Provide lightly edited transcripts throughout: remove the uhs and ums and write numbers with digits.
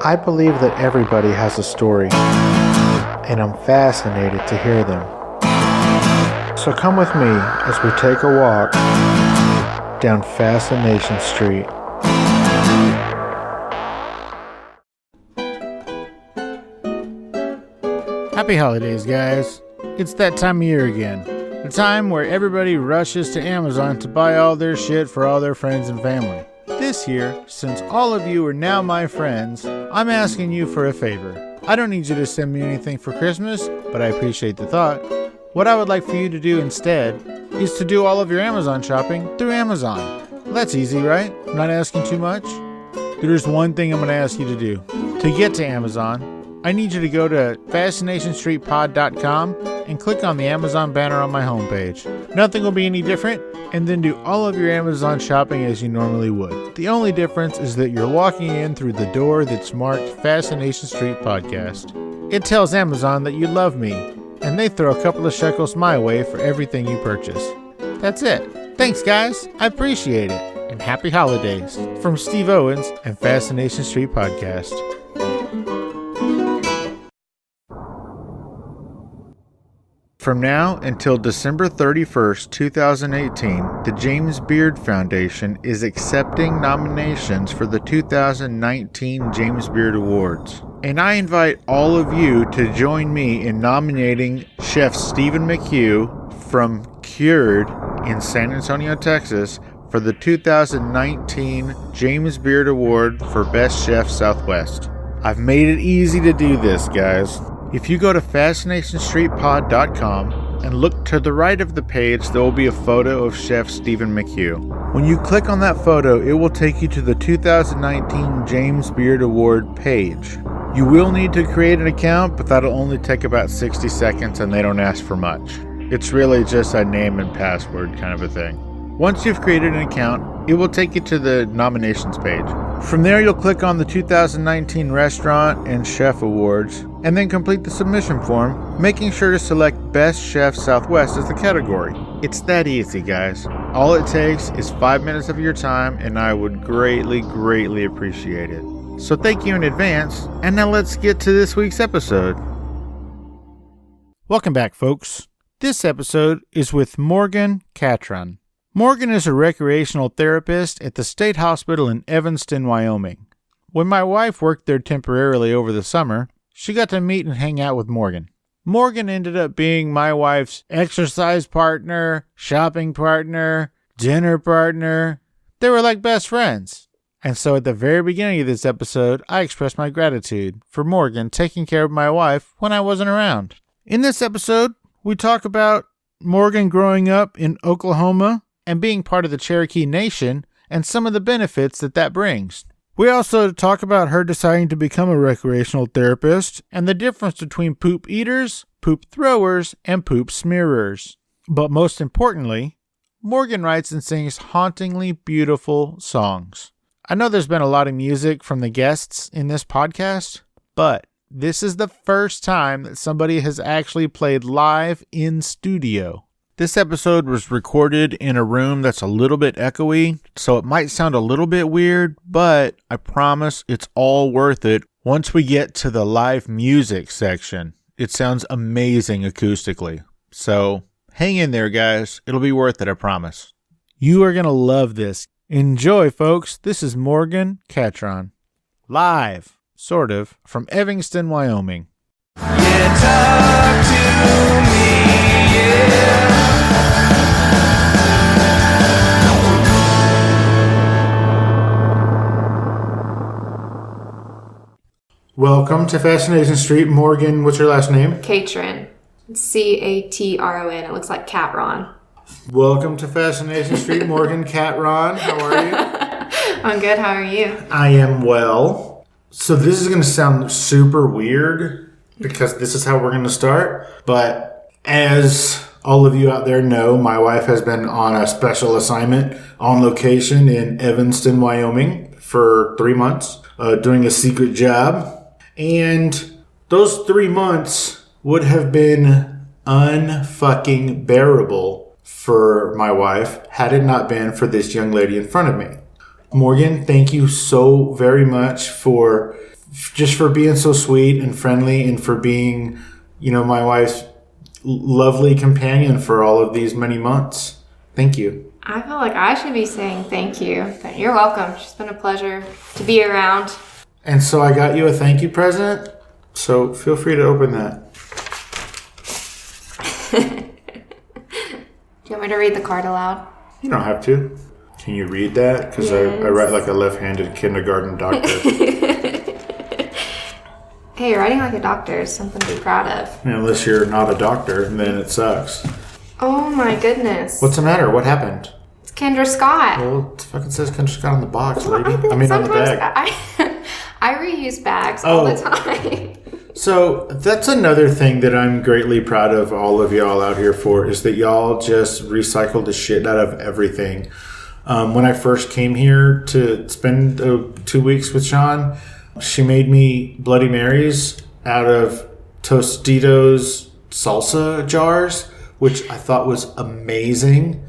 I believe that everybody has a story, and I'm fascinated to hear them. So come with me as we take a walk down Fascination Street. Happy holidays, guys. It's that time of year again. The time where everybody rushes to Amazon to buy all their shit for all their friends and family. This year, since all of you are now my friends, I'm asking you for a favor. I don't need you to send me anything for Christmas, but I appreciate the thought. What I would like for you to do instead is to do all of your Amazon shopping through Amazon. That's easy, right? I'm not asking too much. There's one thing I'm going to ask you to do. To get to Amazon, I need you to go to fascinationstreetpod.com and click on the Amazon banner on my homepage. Nothing will be any different, and then do all of your Amazon shopping as you normally would. The only difference is that you're walking in through the door that's marked Fascination Street Podcast. It tells Amazon that you love me, and they throw a couple of shekels my way for everything you purchase. That's it. Thanks, guys. I appreciate it. And happy holidays from Steve Owens and Fascination Street Podcast. From now until December 31st, 2018, the James Beard Foundation is accepting nominations for the 2019 James Beard Awards. And I invite all of you to join me in nominating Chef Stephen McHugh from Cured in San Antonio, Texas, for the 2019 James Beard Award for Best Chef Southwest. I've made it easy to do this, guys. If you go to fascinationstreetpod.com and look to the right of the page, there will be a photo of Chef Stephen McHugh. When you click on that photo, it will take you to the 2019 James Beard Award page. You will need to create an account, but that'll only take about 60 seconds and they don't ask for much. It's really just a name and password kind of a thing. Once you've created an account, it will take you to the nominations page. From there, you'll click on the 2019 Restaurant and Chef Awards, and then complete the submission form, making sure to select Best Chef Southwest as the category. It's that easy, guys. All it takes is 5 minutes of your time, and I would greatly appreciate it. So thank you in advance, and now let's get to this week's episode. Welcome back, folks. This episode is with Morgan Catron. Morgan is a recreational therapist at the State Hospital in Evanston, Wyoming. When my wife worked there temporarily over the summer, she got to meet and hang out with Morgan. Morgan ended up being my wife's exercise partner, shopping partner, dinner partner. They were like best friends. And so at the very beginning of this episode, I expressed my gratitude for Morgan taking care of my wife when I wasn't around. In this episode, we talk about Morgan growing up in Oklahoma and being part of the Cherokee Nation, and some of the benefits that brings. We also talk about her deciding to become a recreational therapist, and the difference between poop eaters, poop throwers, and poop smearers. But most importantly, Morgan writes and sings hauntingly beautiful songs. I know there's been a lot of music from the guests in this podcast, but this is the first time that somebody has actually played live in studio. This episode was recorded in a room that's a little bit echoey, so it might sound a little bit weird, but I promise it's all worth it once we get to the live music section. It sounds amazing acoustically. So hang in there, guys. It'll be worth it, I promise. You are going to love this. Enjoy, folks. This is Morgan Catron. Live, sort of, from Evanston, Wyoming. Yeah, talk to me, yeah. Welcome to Fascination Street. Morgan, what's your last name? Catron. Catron. It looks like Catron. Welcome to Fascination Street, Morgan Catron. How are you? I'm good. How are you? I am well. So this is going to sound super weird because this is how we're going to start. But as all of you out there know, my wife has been on a special assignment on location in Evanston, Wyoming for 3 months, doing a secret job. And those 3 months would have been unfucking bearable for my wife had it not been for this young lady in front of me. Morgan, thank you so very much for just for being so sweet and friendly and for being, my wife's lovely companion for all of these many months. Thank you. I feel like I should be saying thank you. But you're welcome. It's been a pleasure to be around. And so I got you a thank you present. So feel free to open that. Do you want me to read the card aloud? You don't have to. Can you read that? Because I write like a left-handed kindergarten doctor. Hey, writing like a doctor is something to be proud of. Unless you're not a doctor, then it sucks. Oh my goodness. What's the matter? What happened? It's Kendra Scott. Well, it fucking says Kendra Scott on the box, lady. Well, on the bag. I reuse bags all the time. So that's another thing that I'm greatly proud of all of y'all out here for, is that y'all just recycled the shit out of everything. When I first came here to spend 2 weeks with Sean, she made me Bloody Marys out of Tostitos salsa jars, which I thought was amazing.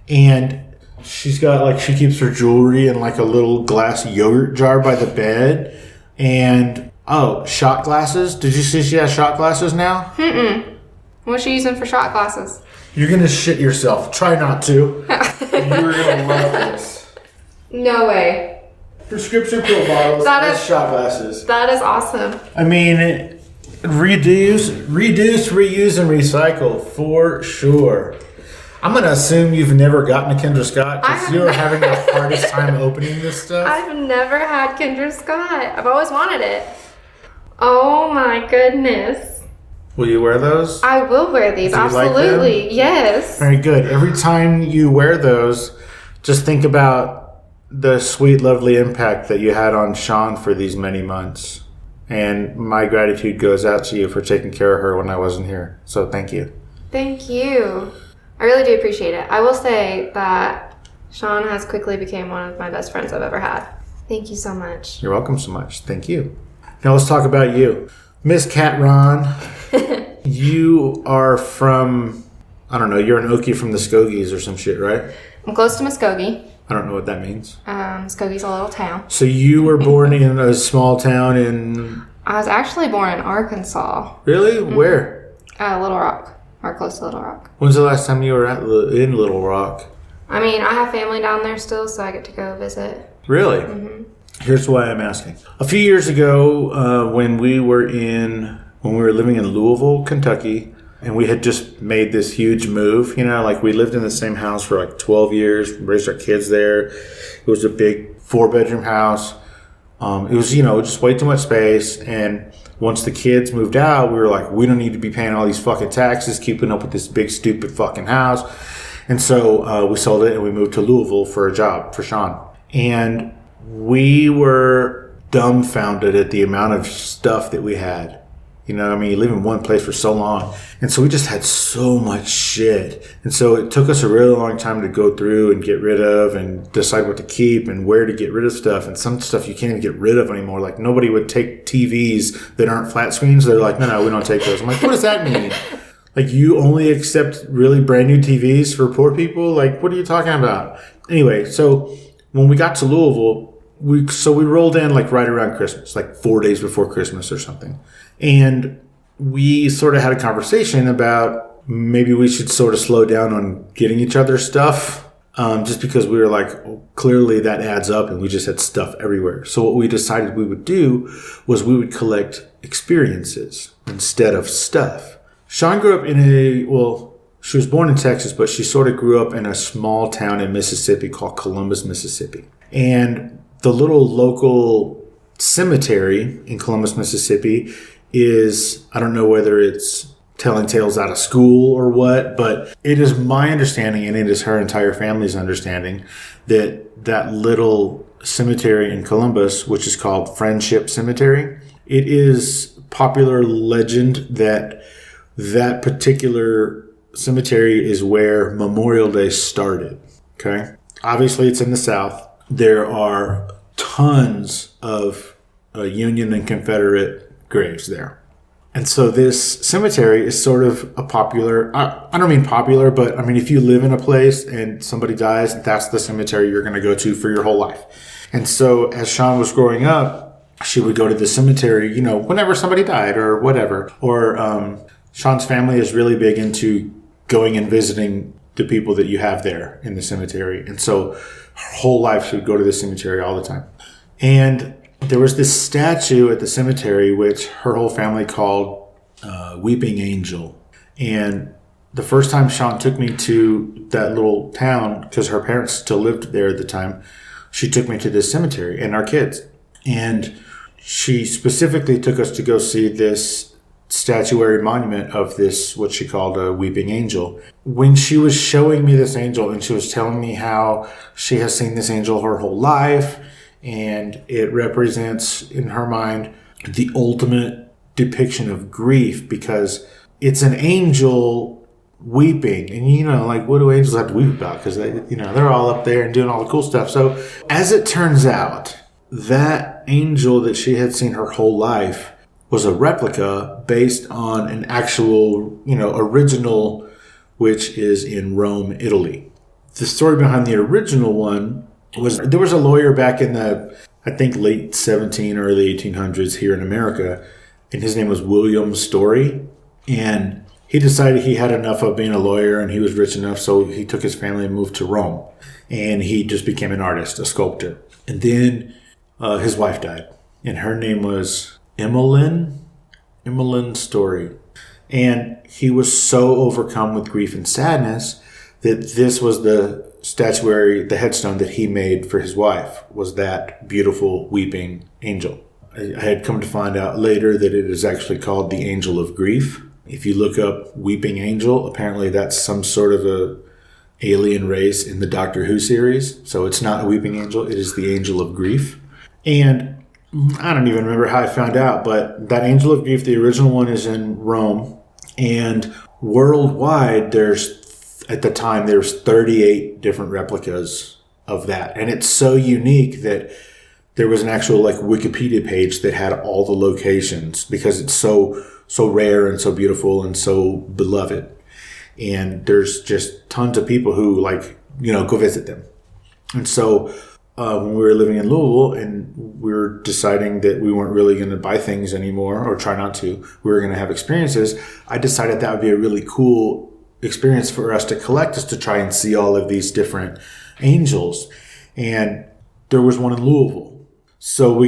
And she's got she keeps her jewelry in like a little glass yogurt jar by the bed. And shot glasses. Did you see she has shot glasses now? What's she using for shot glasses? You're gonna shit yourself. Try not to. You're gonna love this. No way. Prescription pill bottles and shot glasses. That is awesome. I mean, reduce, reuse, and recycle for sure. I'm going to assume you've never gotten a Kendra Scott because you're having the hardest time opening this stuff. I've never had Kendra Scott. I've always wanted it. Oh my goodness. Will you wear those? I will wear these. Do you absolutely. like them? Yes. Very good. Every time you wear those, just think about the sweet, lovely impact that you had on Sean for these many months. And my gratitude goes out to you for taking care of her when I wasn't here. So thank you. Thank you. I really do appreciate it. I will say that Sean has quickly become one of my best friends I've ever had. Thank you so much. You're welcome so much. Thank you. Now let's talk about you. Miss Catron, you are from, I don't know, you're an Okie from the Skogies or some shit, right? I'm close to Muskogee. I don't know what that means. Muskogee's a little town. So you were born in a small town in... I was actually born in Arkansas. Really? Mm-hmm. Where? Little Rock. Or close to Little Rock. When's the last time you were in Little Rock? I mean, I have family down there still, so I get to go visit. Really? Mm-hmm. Here's why I'm asking. A few years ago, when we were living in Louisville, Kentucky, and we had just made this huge move, we lived in the same house for 12 years, raised our kids there. It was a big 4-bedroom house. It was, just way too much space. And once the kids moved out, we were like, we don't need to be paying all these fucking taxes, keeping up with this big, stupid fucking house. And so we sold it and we moved to Louisville for a job for Sean. And we were dumbfounded at the amount of stuff that we had. You live in one place for so long. And so we just had so much shit. And so it took us a really long time to go through and get rid of and decide what to keep and where to get rid of stuff. And some stuff you can't even get rid of anymore. Like, nobody would take TVs that aren't flat screens. They're like, no, we don't take those. I'm like, what does that mean? Like, you only accept really brand new TVs for poor people? Like, what are you talking about? Anyway, so when we got to Louisville, we rolled in right around Christmas, 4 days before Christmas or something. And we sort of had a conversation about maybe we should sort of slow down on getting each other stuff, just because we were clearly that adds up and we just had stuff everywhere. So what we decided we would do was we would collect experiences instead of stuff. Sean grew up she was born in Texas, but she sort of grew up in a small town in Mississippi called Columbus, Mississippi. And the little local cemetery in Columbus, Mississippi is, I don't know whether it's telling tales out of school or what, but it is my understanding, and it is her entire family's understanding, that little cemetery in Columbus, which is called Friendship Cemetery, it is popular legend that particular cemetery is where Memorial Day started. Okay? Obviously, it's in the South. There are tons of Union and Confederate graves there. And so this cemetery is sort of a popular, I don't mean popular, but if you live in a place and somebody dies, that's the cemetery you're going to go to for your whole life. And so as Sean was growing up, she would go to the cemetery, you know, whenever somebody died or whatever. Or Sean's family is really big into going and visiting the people that you have there in the cemetery. And so her whole life she would go to the cemetery all the time. And there was this statue at the cemetery which her whole family called Weeping Angel. And the first time Sean took me to that little town, because her parents still lived there at the time, she took me to this cemetery and our kids. And she specifically took us to go see this statuary monument of this, what she called a weeping angel. When she was showing me this angel and she was telling me how she has seen this angel her whole life, and it represents, in her mind, the ultimate depiction of grief, because it's an angel weeping. And, you know, like, what do angels have to weep about? Because, you know, they're all up there and doing all the cool stuff. So, as it turns out, that angel that she had seen her whole life was a replica based on an actual, you know, original, which is in Rome, Italy. The story behind the original one was there was a lawyer back in the, I think, late 1700s, early 1800s here in America, and his name was William Story. And he decided he had enough of being a lawyer and he was rich enough, so he took his family and moved to Rome. And he just became an artist, a sculptor. And then his wife died, and her name was Emmeline Story. And he was so overcome with grief and sadness that this was the statuary, the headstone that he made for his wife, was that beautiful weeping angel. I had come to find out later that it is actually called the Angel of Grief. If you look up weeping angel, apparently that's some sort of a alien race in the Doctor Who series. So it's not a weeping angel, it is the Angel of Grief. And I don't even remember how I found out, but that Angel of Grief, the original one, is in Rome. And worldwide, at the time, there's 38 different replicas of that. And it's so unique that there was an actual like Wikipedia page that had all the locations, because it's so rare and so beautiful and so beloved. And there's just tons of people who go visit them. And so when we were living in Louisville and we were deciding that we weren't really going to buy things anymore, or try not to, we were going to have experiences, I decided that would be a really cool experience for us to collect, is to try and see all of these different angels. And there was one in Louisville. So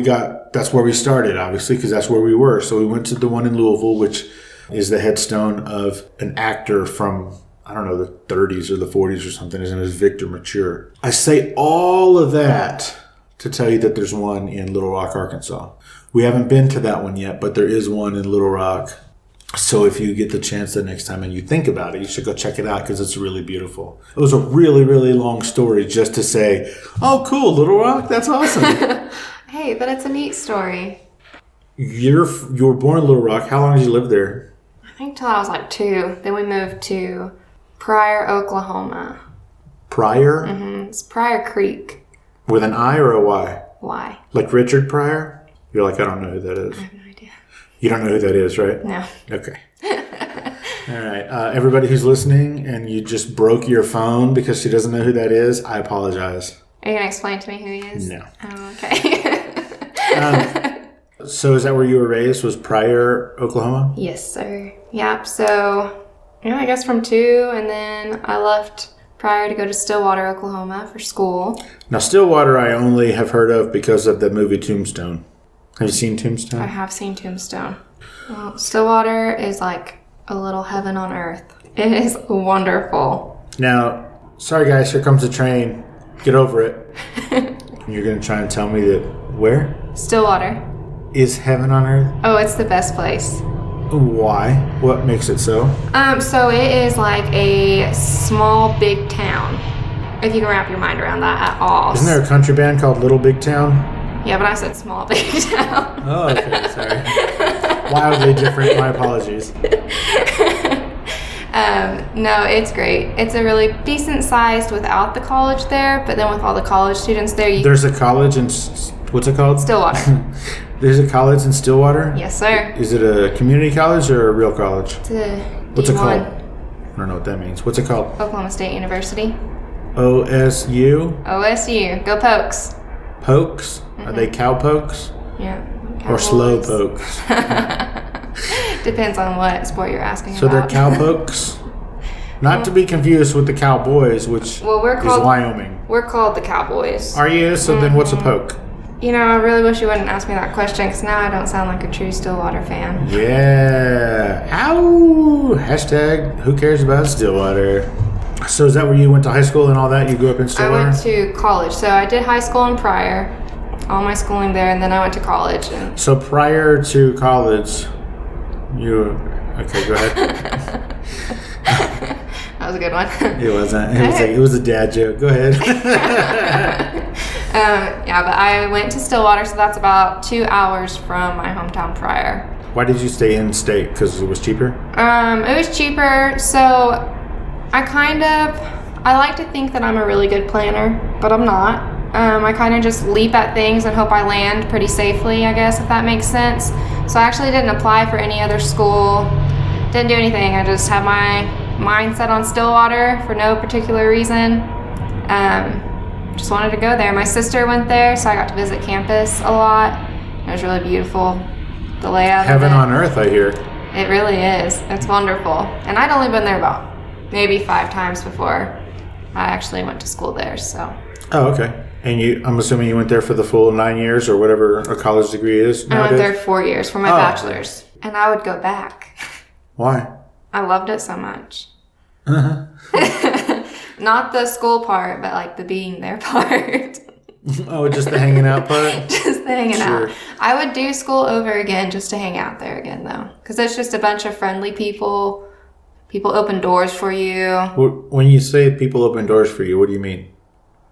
that's where we started, obviously, because that's where we were. So we went to the one in Louisville, which is the headstone of an actor from, I don't know, the 30s or the 40s or something. His name is Victor Mature. I say all of that to tell you that there's one in Little Rock, Arkansas. We haven't been to that one yet, but there is one in Little Rock. So if you get the chance the next time and you think about it, you should go check it out, because it's really beautiful. It was a really, really long story just to say, oh, cool, Little Rock, that's awesome. Hey, but it's a neat story. You were born in Little Rock. How long did you live there? I think till I was like 2. Then we moved to Pryor, Oklahoma. Pryor? Mm-hmm. It's Pryor Creek. With an I or a Y? Y. Like Richard Pryor? You're like, I don't know who that is. I have no idea. You don't know who that is, right? No. Okay. All right. Everybody who's listening and you just broke your phone because she doesn't know who that is, I apologize. Are you going to explain to me who he is? No. Oh, okay. So is that where you were raised, was Pryor, Oklahoma? Yes, sir. Yep. So, I guess from 2, and then I left Pryor to go to Stillwater, Oklahoma for school. Now, Stillwater I only have heard of because of the movie Tombstone. Have you seen Tombstone? I have seen Tombstone. Well, Stillwater is like a little heaven on earth. It is wonderful. Now, sorry guys, here comes the train. Get over it. You're going to try and tell me that where? Stillwater. Is heaven on earth? Oh, it's the best place. Why? What makes it so? So it is like a small, big town. If you can wrap your mind around that at all. Isn't there a country band called Little Big Town? Yeah, but I said small, big town. Oh, okay, sorry. Wildly different, my apologies. No, it's great. It's a really decent sized without the college there, but then with all the college students there, There's a college in, what's it called? Stillwater. There's a college in Stillwater? Yes, sir. Is it a community college or a real college? It's a What's it D1. called? I don't know what that means. What's it called? Oklahoma State University. OSU? OSU. Go Pokes. Pokes? Are they cow pokes? Yeah. Or slow pokes. Depends on what sport you're asking So about. they're cowpokes? Not to be confused with the Cowboys, which is Wyoming. We're called the Cowboys. Are you? So then what's a poke? You know, I really wish you wouldn't ask me that question because now I don't sound like a true Stillwater fan. Yeah. Ow! Hashtag who cares about Stillwater? So is that where you went to high school and all that? You grew up in Stillwater? I went to college. So I did high school in Pryor, all my schooling there, and then I went to college. And So prior to college, you... Okay, go ahead. that was a good one. It wasn't. It was a dad joke. Go ahead. Yeah, but I went to Stillwater, so that's about 2 hours from my hometown Pryor. Why did you stay in state? Because it was cheaper? It was cheaper, so I like to think that I'm a really good planner, but I'm not. I kind of just leap at things and hope I land pretty safely, I guess, if that makes sense. So I actually didn't apply for any other school, didn't do anything. I just had my mindset on Stillwater for no particular reason. Just wanted to go there. My sister went there, so I got to visit campus a lot. It was really beautiful. The layout Heaven of it. on earth, I hear. It really is. It's wonderful. And I'd only been there about maybe 5 times before I actually went to school there, so. Oh, okay. And I'm assuming you went there for the full 9 years or whatever a college degree is nowadays? I went there 4 years for my bachelor's. And I would go back. Why? I loved it so much. Not the school part, but like the being there part. Oh, just the hanging out part? Just the hanging Sure. out. I would do school over again just to hang out there again, though. Because it's just a bunch of friendly people. People open doors for you. When you say people open doors for you, what do you mean?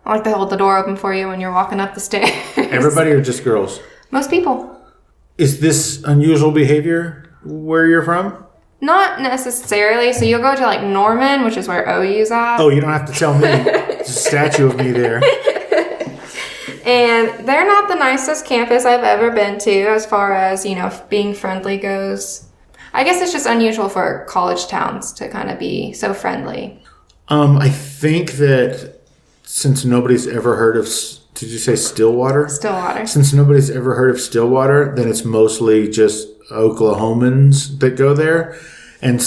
Like they hold the door open for you when you're walking up the stairs. Everybody or just girls? Most people. Is this unusual behavior where you're from? Not necessarily. So you'll go to like Norman, which is where OU's at. Oh, you don't have to tell me. There's a statue of me there. And they're not the nicest campus I've ever been to as far as, you know, being friendly goes. I guess it's just unusual for college towns to kind of be so friendly. I think that since nobody's ever heard of... Did you say Stillwater? Stillwater. Since nobody's ever heard of Stillwater, then it's mostly just Oklahomans that go there. And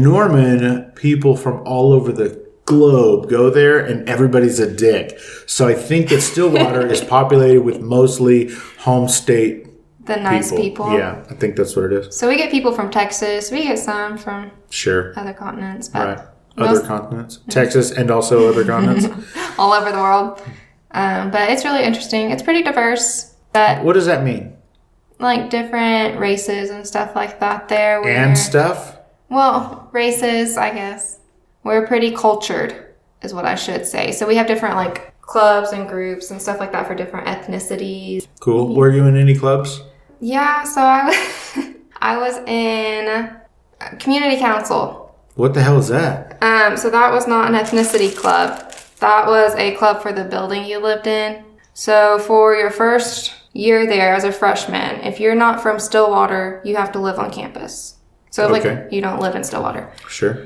Norman, people from all over the globe go there, and everybody's a dick. So I think that Stillwater is populated with mostly home state The nice people. Yeah, I think that's what it is. So we get people from Texas. We get some from Sure. other continents. But Right. Other continents. Texas and also other continents. all over the world. But it's really interesting. It's pretty diverse. But What does that mean? like different races and stuff like that there. And stuff? Well, races, I guess. We're pretty cultured, is what I should say. So we have different like clubs and groups and stuff like that for different ethnicities. Cool. Were you in any clubs? Yeah, so I was in community council. What the hell is that? So that was not an ethnicity club. That was a club for the building you lived in. So for your first year there as a freshman, if you're not from Stillwater, you have to live on campus. So Okay. like you don't live in Stillwater. Sure.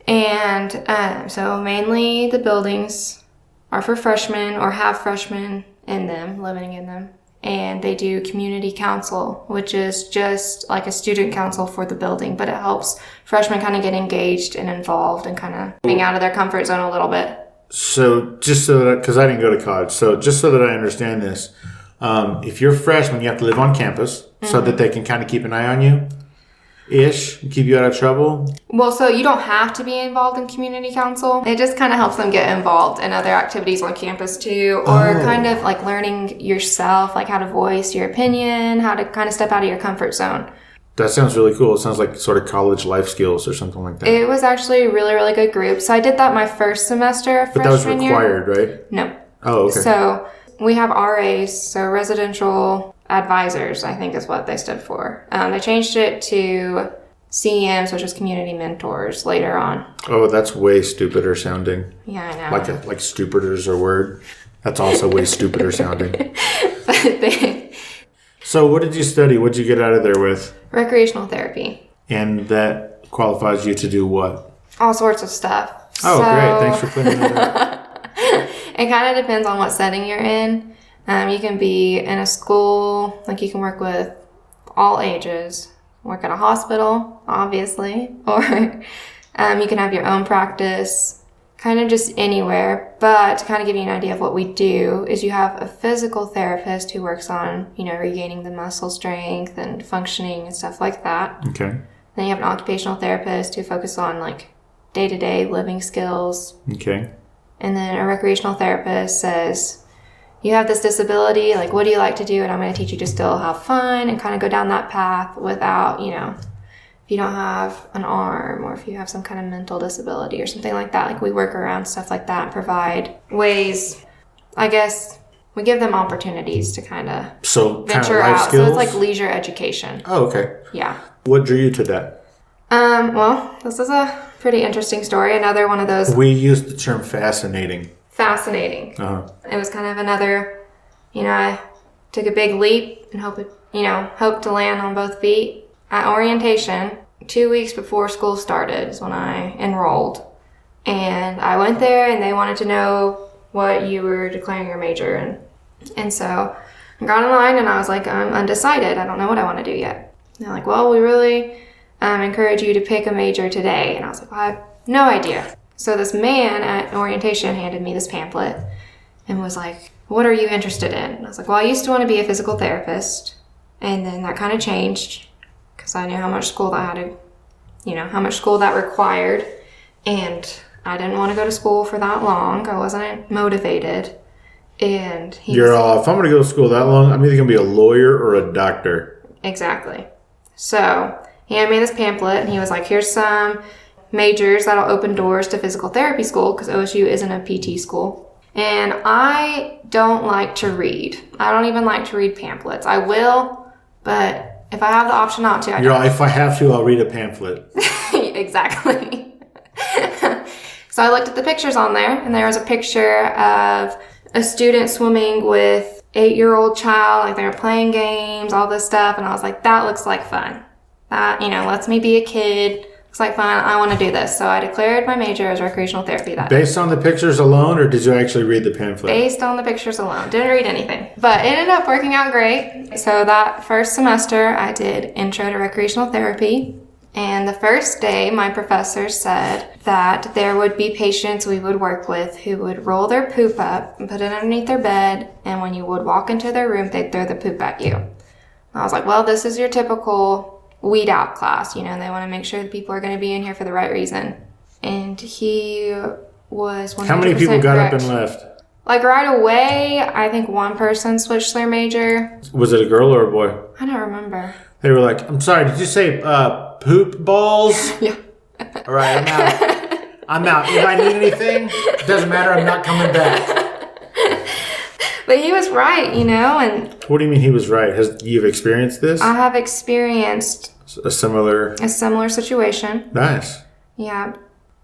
And so mainly the buildings are for freshmen or have freshmen in them, living in them. And they do community council, which is just like a student council for the building, but it helps freshmen kind of get engaged and involved and kind of getting out of their comfort zone a little bit. So just so that, because I didn't go to college, so just so that I understand this, if you're a freshman, you have to live on campus so that they can kind of keep an eye on you. Ish, keep you out of trouble. Well, so you don't have to be involved in community council. It just kind of helps them get involved in other activities on campus too, or kind of like learning yourself, like how to voice your opinion, how to kind of step out of your comfort zone. That sounds really cool. It sounds like sort of college life skills or something like that. It was actually a really, really good group. So I did that my first semester of But that was freshman year. required, right? No. Oh, okay. So we have RAs, so residential advisors, I think is what they stood for. They changed it to CMs, which is community mentors, later on. Oh, that's way stupider sounding. Yeah, I know. Like stupider's a word. That's also way stupider sounding. So what did you study? What did you get out of there with? Recreational therapy. And that qualifies you to do what? All sorts of stuff. Oh, great. Thanks for clearing that up. It kind of depends on what setting you're in. You can be in a school, like you can work with all ages, work at a hospital, obviously, or you can have your own practice, kind of just anywhere. But to kind of give you an idea of what we do is you have a physical therapist who works on, regaining the muscle strength and functioning and stuff like that. Okay. Then you have an occupational therapist who focuses on like day-to-day living skills. Okay. And then a recreational therapist says, you have this disability, like what do you like to do? And I'm going to teach you to still have fun and kind of go down that path without, if you don't have an arm or if you have some kind of mental disability or something like that. Like we work around stuff like that and provide ways, I guess, we give them opportunities to kind of venture life out. skills? So it's like leisure education. Oh, okay. Yeah. What drew you to that? Well, this is a pretty interesting story. Another one of those. We use the term fascinating. Fascinating. Uh-huh. It was kind of another, I took a big leap and hope to land on both feet. At orientation, 2 weeks before school started is when I enrolled. And I went there and they wanted to know what you were declaring your major in. And so I got in line and I was like, I'm undecided. I don't know what I want to do yet. And they're like, well, we really encourage you to pick a major today. And I was like, well, I have no idea. So this man at orientation handed me this pamphlet and was like, what are you interested in? And I was like, well, I used to want to be a physical therapist. And then that kind of changed because I knew how much school that had to, how much school that required. And I didn't want to go to school for that long. I wasn't motivated. And if I'm going to go to school that long, I'm either going to be a lawyer or a doctor. Exactly. So he handed me this pamphlet and he was like, here's some majors that'll open doors to physical therapy school because OSU isn't a PT school. And I don't like to read. I don't even like to read pamphlets. I will, but if I have the option not to, if I have to, I'll read a pamphlet. Exactly. So I looked at the pictures on there, and there was a picture of a student swimming with 8-year-old child, like they were playing games, all this stuff, and I was like, that looks like fun. That, lets me be a kid. Looks like fun. I want to do this. So I declared my major as recreational therapy that day. Based on the pictures alone, or did you actually read the pamphlet? Based on the pictures alone. Didn't read anything. But it ended up working out great. So that first semester, I did intro to recreational therapy. And the first day, my professor said that there would be patients we would work with who would roll their poop up and put it underneath their bed. And when you would walk into their room, they'd throw the poop at you. And I was like, well, this is your typical weed out class. They want to make sure that people are going to be in here for the right reason. And he was 100% How many people got correct. up and left? Like right away, I think one person switched their major. Was it a girl or a boy? I don't remember. They were like, I'm sorry, did you say poop balls? Yeah. All right, I'm out. I'm out. If I need anything, it doesn't matter. I'm not coming back. But he was right, and What do you mean he was right? You've experienced this? I have experienced A similar situation. Nice. Yeah.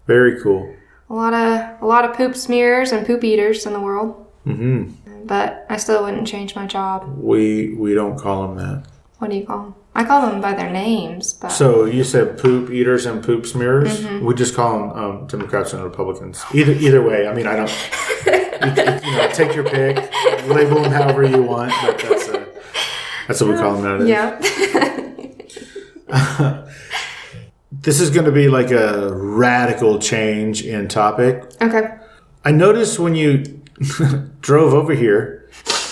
Very cool. A lot of poop smears and poop eaters in the world. Mm-hmm. But I still wouldn't change my job. We don't call them that. What do you call them? I call them by their names. But So you said poop eaters and poop smearers? Mm-hmm. We just call them Democrats and Republicans. Either way, I mean, I don't... take your pick. Label them however you want, but that's what we call them nowadays. Yeah. This is going to be like a radical change in topic. Okay. I noticed when you drove over here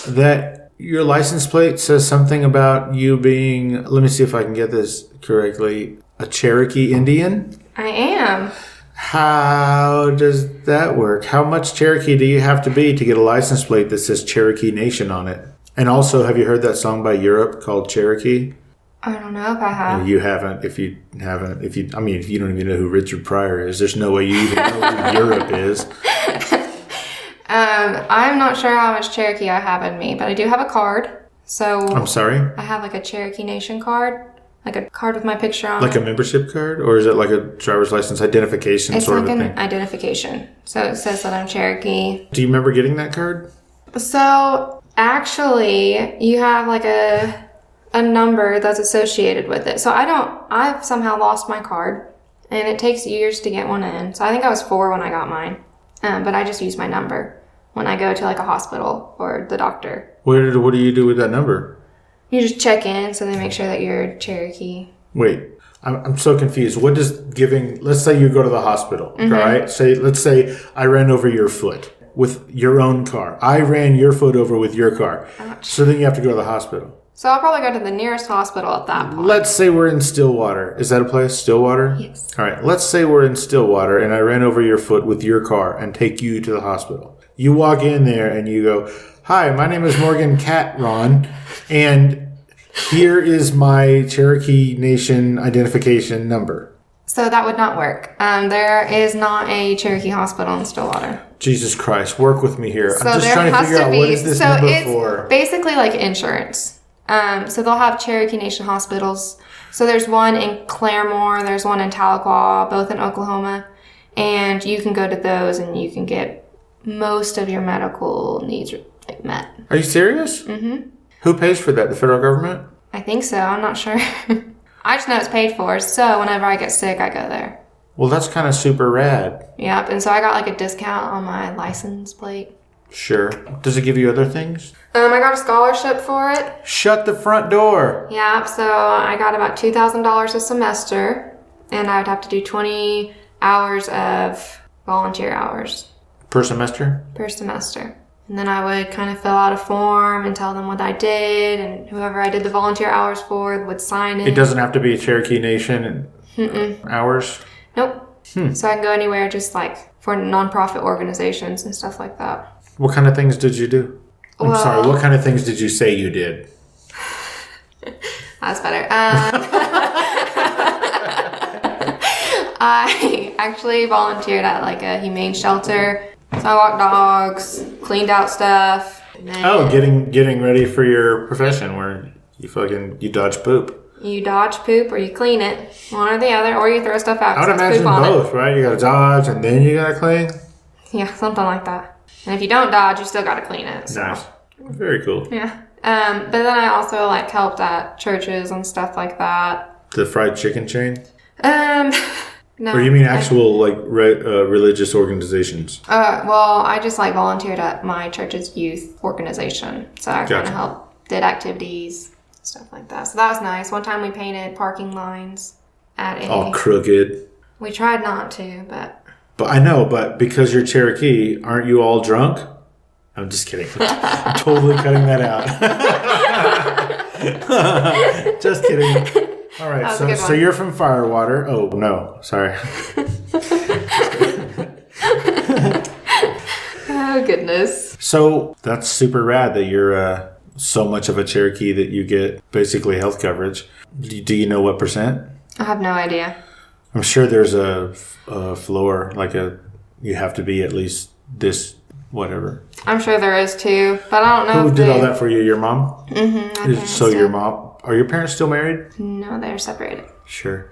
that your license plate says something about you being, let me see if I can get this correctly, a Cherokee Indian? I am. How does that work? How much Cherokee do you have to be to get a license plate that says Cherokee Nation on it? And also, have you heard that song by Europe called Cherokee? I don't know if I have. You haven't. If you don't even know who Richard Pryor is, there's no way you even know who Europe is. I'm not sure how much Cherokee I have in me, but I do have a card. So I'm sorry? I have like a Cherokee Nation card, like a card with my picture on Like it. a membership card? Or is it like a driver's license identification It's sort like of a an thing? identification. So it says that I'm Cherokee. Do you remember getting that card? So actually, you have like a number that's associated with it. So I've somehow lost my card, and it takes years to get one in. So I think I was 4 when I got mine, but I just used my number. when I go to like a hospital or the doctor. What do you do with that number? You just check in so they make sure that you're Cherokee. Wait, I'm so confused. What does let's say you go to the hospital, all right? Let's say I ran over your foot with your own car. I ran your foot over with your car. Ouch. So then you have to go to the hospital. So I'll probably go to the nearest hospital at that point. Let's say we're in Stillwater. Is that a place? Stillwater? Yes. All right. Let's say we're in Stillwater and I ran over your foot with your car and take you to the hospital. You walk in there and you go, "Hi, my name is Morgan Catron, and here is my Cherokee Nation identification number." So that would not work. There is not a Cherokee hospital in Stillwater. Jesus Christ, work with me here. So I'm just there trying to has figure to out be, what is this so number it's for. basically like insurance. So they'll have Cherokee Nation hospitals. So there's one in Claremore, there's one in Tahlequah, both in Oklahoma. And you can go to those and you can get most of your medical needs met. Are you serious? Mm-hmm. Who pays for that? The federal government? I think so. I'm not sure. I just know it's paid for. So whenever I get sick, I go there. Well, that's kind of super rad. Yep. And so I got like a discount on my license plate. Sure. Does it give you other things? I got a scholarship for it. Shut the front door. Yep. So I got about $2,000 a semester. And I would have to do 20 hours of volunteer hours. Per semester? Per semester. And then I would kind of fill out a form and tell them what I did, and whoever I did the volunteer hours for would sign it. It doesn't have to be Cherokee Nation hours? Nope. So I can go anywhere, just like for nonprofit organizations and stuff like that. What kind of things did you do? I'm sorry, what kind of things did you say you did? That's better. I actually volunteered at like a humane shelter. So I walked dogs, cleaned out stuff. Oh, getting ready for your profession where you dodge poop. You dodge poop or you clean it, one or the other, or you throw stuff out. I would imagine both, right? You gotta dodge and then you gotta clean. Yeah, something like that. And if you don't dodge, you still gotta clean it. So. Nice. Very cool. Yeah. But then I also like helped at churches and stuff like that. The fried chicken chain? No. Or you mean actual religious organizations? Well, I just like volunteered at my church's youth organization. So I kind of helped, did activities, stuff like that. So that was nice. One time we painted parking lines at all crooked. We tried not to, but I know, but because you're Cherokee, aren't you all drunk? I'm just kidding. I'm totally cutting that out. Just kidding. All right, so you're from Firewater. Oh, no, sorry. Oh, goodness. So that's super rad that you're so much of a Cherokee that you get basically health coverage. Do you know what percent? I have no idea. I'm sure there's a floor, you have to be at least this, whatever. I'm sure there is too, but I don't know. Who did all that for you? Your mom? Mm-hmm. So your mom, are your parents still married? No, they're separated. Sure.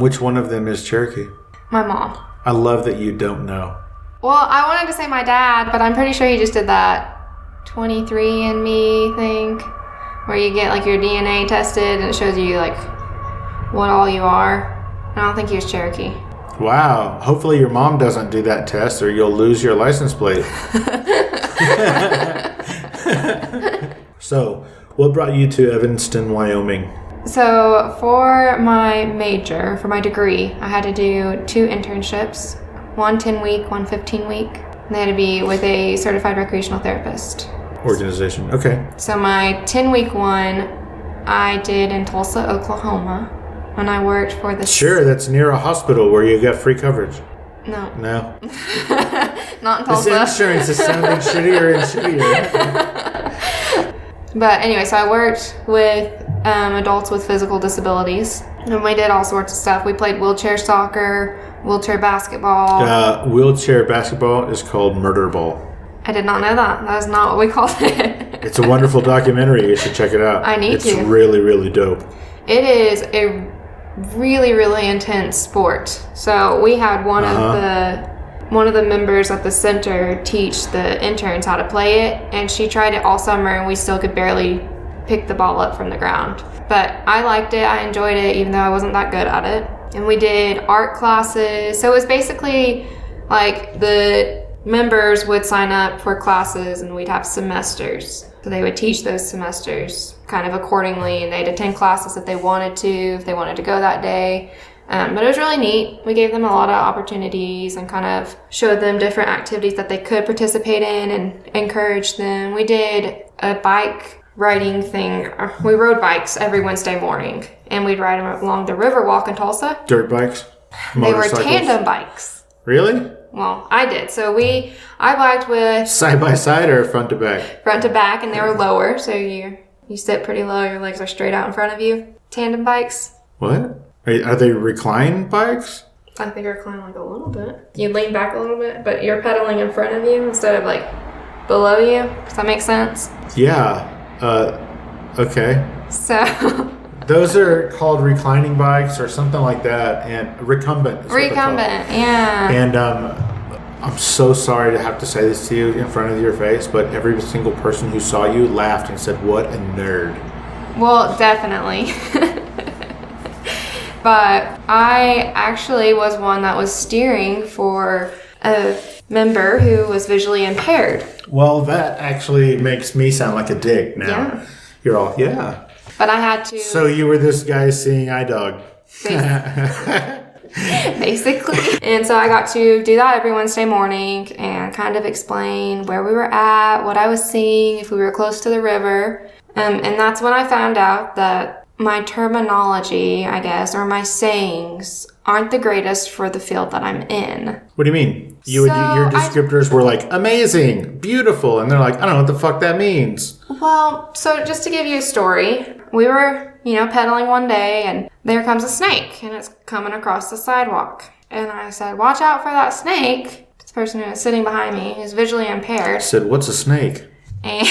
Which one of them is Cherokee? My mom. I love that you don't know. Well, I wanted to say my dad, but I'm pretty sure he just did that 23andMe thing where you get like your DNA tested and it shows you like what all you are. I don't think he was Cherokee. Wow. Hopefully your mom doesn't do that test or you'll lose your license plate. So, what brought you to Evanston, Wyoming? So, for my major, for my degree, I had to do 2 internships. One 10-week, one 15-week. And they had to be with a certified recreational therapist. Organization. Okay. So my 10-week one, I did in Tulsa, Oklahoma, when I worked for the... Sure, that's near a hospital where you get free coverage. No. No. Not in Tulsa. This insurance is sounding shittier and shittier. But anyway, so I worked with adults with physical disabilities. And we did all sorts of stuff. We played wheelchair soccer, wheelchair basketball. Wheelchair basketball is called murder ball. I did not know that. That is not what we called it. It's a wonderful documentary. You should check it out. I need to. It's really, really dope. It is a really, really intense sport. So we had one of the members at the center teach the interns how to play it, and she tried it all summer, and we still could barely pick the ball up from the ground. But I liked it. I enjoyed it, even though I wasn't that good at it. And we did art classes. So it was basically like the members would sign up for classes and we'd have semesters. So they would teach those semesters kind of accordingly, and they'd attend classes if they wanted to go that day. But it was really neat. We gave them a lot of opportunities and kind of showed them different activities that they could participate in and encouraged them. We did a bike riding thing. We rode bikes every Wednesday morning, and we'd ride them along the Riverwalk in Tulsa. Dirt bikes? They were tandem bikes. Really? Well, I did. So I biked with... Side by side or front to back? Front to back, and they were lower, so you sit pretty low, your legs are straight out in front of you. Tandem bikes. What? Are they recline bikes? I think I recline like a little bit. You lean back a little bit, but you're pedaling in front of you instead of like below you. Does that make sense? Yeah. Okay. So... Those are called reclining bikes or something like that, and recumbent. Recumbent, yeah. And I'm so sorry to have to say this to you in front of your face, but every single person who saw you laughed and said, "What a nerd." Well, definitely. But I actually was one that was steering for a member who was visually impaired. Well, that actually makes me sound like a dick now. Yeah. You're all, yeah. But I had to... So you were this guy seeing eye dog. Basically. And so I got to do that every Wednesday morning and kind of explain where we were at, what I was seeing, if we were close to the river. And that's when I found out that my terminology, I guess, or my sayings aren't the greatest for the field that I'm in. What do you mean? Your descriptors were like, amazing, beautiful, and they're like, I don't know what the fuck that means. Well, so just to give you a story, we were, pedaling one day, and there comes a snake, and it's coming across the sidewalk. And I said, watch out for that snake. This person who was sitting behind me is visually impaired. I said, what's a snake? And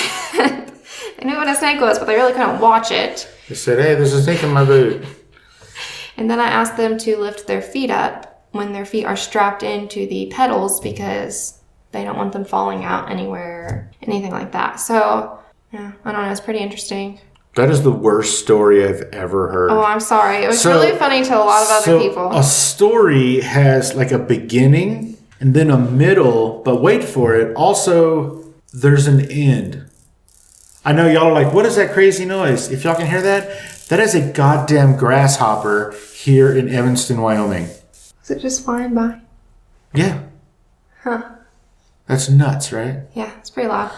they knew what a snake was, but they really couldn't watch it. They said, hey, there's a snake in my boot. And then I asked them to lift their feet up when their feet are strapped into the pedals because they don't want them falling out anywhere, anything like that. So, yeah, I don't know. It's pretty interesting. That is the worst story I've ever heard. Oh, I'm sorry. It was really funny to a lot of other people. A story has like a beginning and then a middle, but wait for it. Also, there's an end. I know y'all are like, what is that crazy noise? If y'all can hear that, that is a goddamn grasshopper here in Evanston, Wyoming. Is it just flying by? Yeah. Huh. That's nuts, right? Yeah, it's pretty loud.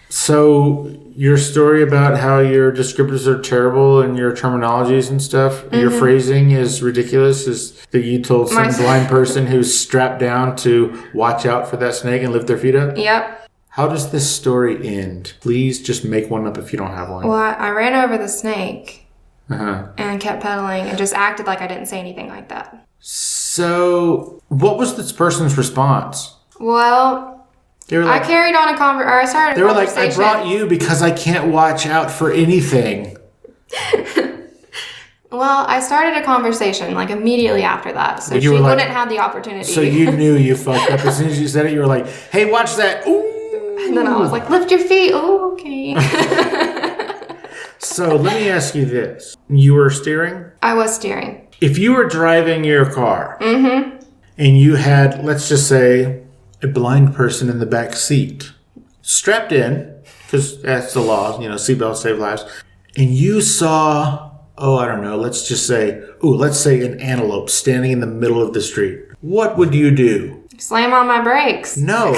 So your story about how your descriptors are terrible and your terminologies and stuff, your phrasing is ridiculous, is that you told some blind person who's strapped down to watch out for that snake and lift their feet up? Yep. How does this story end? Please just make one up if you don't have one. Well, I ran over the snake and kept pedaling and just acted like I didn't say anything like that. So, what was this person's response? Well, they were like, I carried on a conversation. I started a conversation. They were like, I brought you because I can't watch out for anything. Well, I started a conversation like immediately after that, so she wouldn't have the opportunity. So you knew you fucked up. As soon as you said it, you were like, hey, watch that. Ooh. And then I was like, lift your feet. Oh, okay. So let me ask you this. You were steering? I was steering. If you were driving your car and you had, let's just say, a blind person in the back seat, strapped in, because that's the law, seatbelts save lives, and you saw, let's say an antelope standing in the middle of the street, what would you do? Slam on my brakes. No.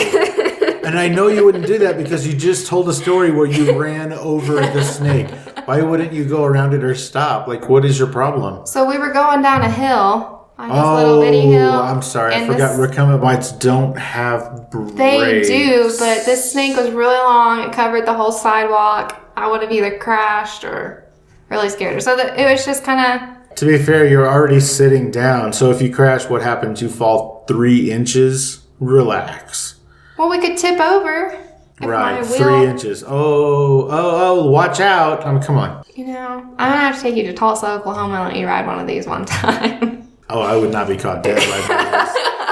And I know you wouldn't do that because you just told a story where you ran over the snake. Why wouldn't you go around it or stop? Like, what is your problem? So we were going down a hill. Like this little bitty hill. I'm sorry. I forgot recumbent bikes don't have brakes. They do, but this snake was really long. It covered the whole sidewalk. I would have either crashed or really scared her. So it was just kind of... To be fair, you're already sitting down. So if you crash, what happens? You fall 3 inches? Relax. Well, we could tip over. Right, 3 inches. Oh, watch out. Come on. I'm going to have to take you to Tulsa, Oklahoma and let you ride one of these one time. Oh, I would not be caught dead by